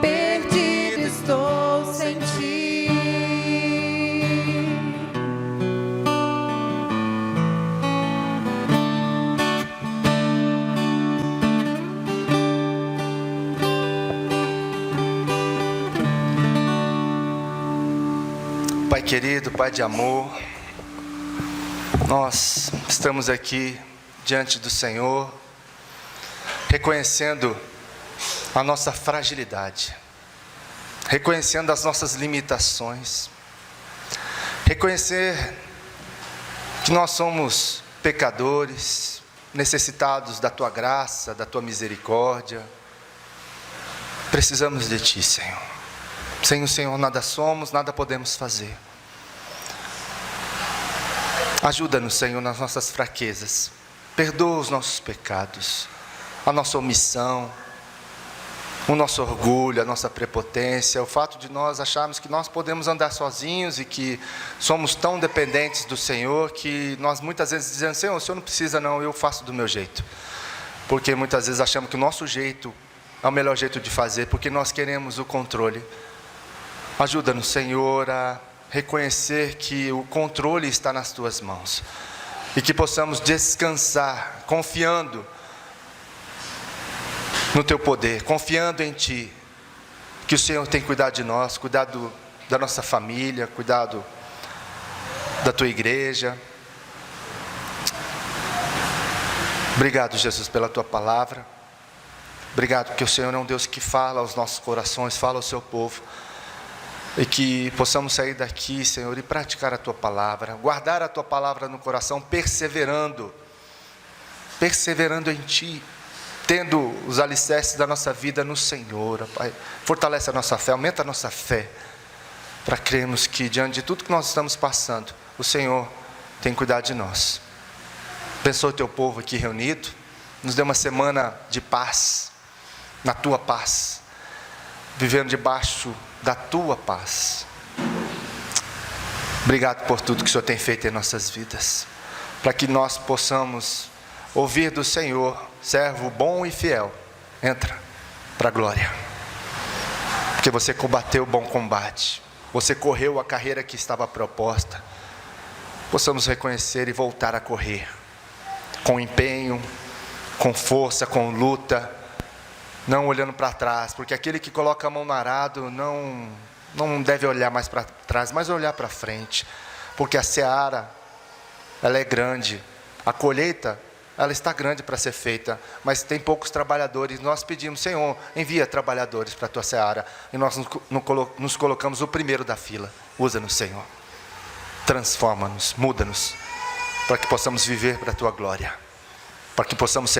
perdido estou sem ti. Pai querido, Pai de amor, nós estamos aqui diante do Senhor, reconhecendo a nossa fragilidade, reconhecendo as nossas limitações, reconhecer que nós somos pecadores, necessitados da Tua graça, da Tua misericórdia. Precisamos de Ti, Senhor. Sem o Senhor nada somos, nada podemos fazer. Ajuda-nos, Senhor, nas nossas fraquezas. Perdoa os nossos pecados, a nossa omissão, o nosso orgulho, a nossa prepotência, o fato de nós acharmos que nós podemos andar sozinhos e que somos tão dependentes do Senhor que nós muitas vezes dizemos: Senhor, o Senhor não precisa não, eu faço do meu jeito. Porque muitas vezes achamos que o nosso jeito é o melhor jeito de fazer, porque nós queremos o controle. Ajuda-nos, Senhor, a reconhecer que o controle está nas Tuas mãos e que possamos descansar, confiando no Teu poder, confiando em Ti, que o Senhor tem cuidado de nós, cuidado da nossa família, cuidado da Tua igreja. Obrigado, Jesus, pela Tua palavra. Obrigado porque o Senhor é um Deus que fala aos nossos corações, fala ao Seu povo. E que possamos sair daqui, Senhor, e praticar a Tua palavra, guardar a Tua palavra no coração, perseverando em Ti, tendo os alicerces da nossa vida no Senhor, Pai. Fortalece a nossa fé, aumenta a nossa fé, para crermos que diante de tudo que nós estamos passando, o Senhor tem cuidado de nós. Abençoa o Teu povo aqui reunido, nos dê uma semana de paz, na Tua paz, vivendo debaixo da Tua paz. Obrigado por tudo que o Senhor tem feito em nossas vidas, para que nós possamos ouvir do Senhor: servo bom e fiel, entra para a glória, porque você combateu o bom combate, você correu a carreira que estava proposta. Possamos reconhecer e voltar a correr, com empenho, com força, com luta, não olhando para trás, porque aquele que coloca a mão no arado não deve olhar mais para trás, mas olhar para frente, porque a seara, ela é grande, a colheita, ela está grande para ser feita, mas tem poucos trabalhadores. Nós pedimos: Senhor, envia trabalhadores para a Tua seara, e nós nos colocamos o primeiro da fila. Usa-nos, Senhor, transforma-nos, muda-nos, para que possamos viver para a Tua glória, para que possamos ser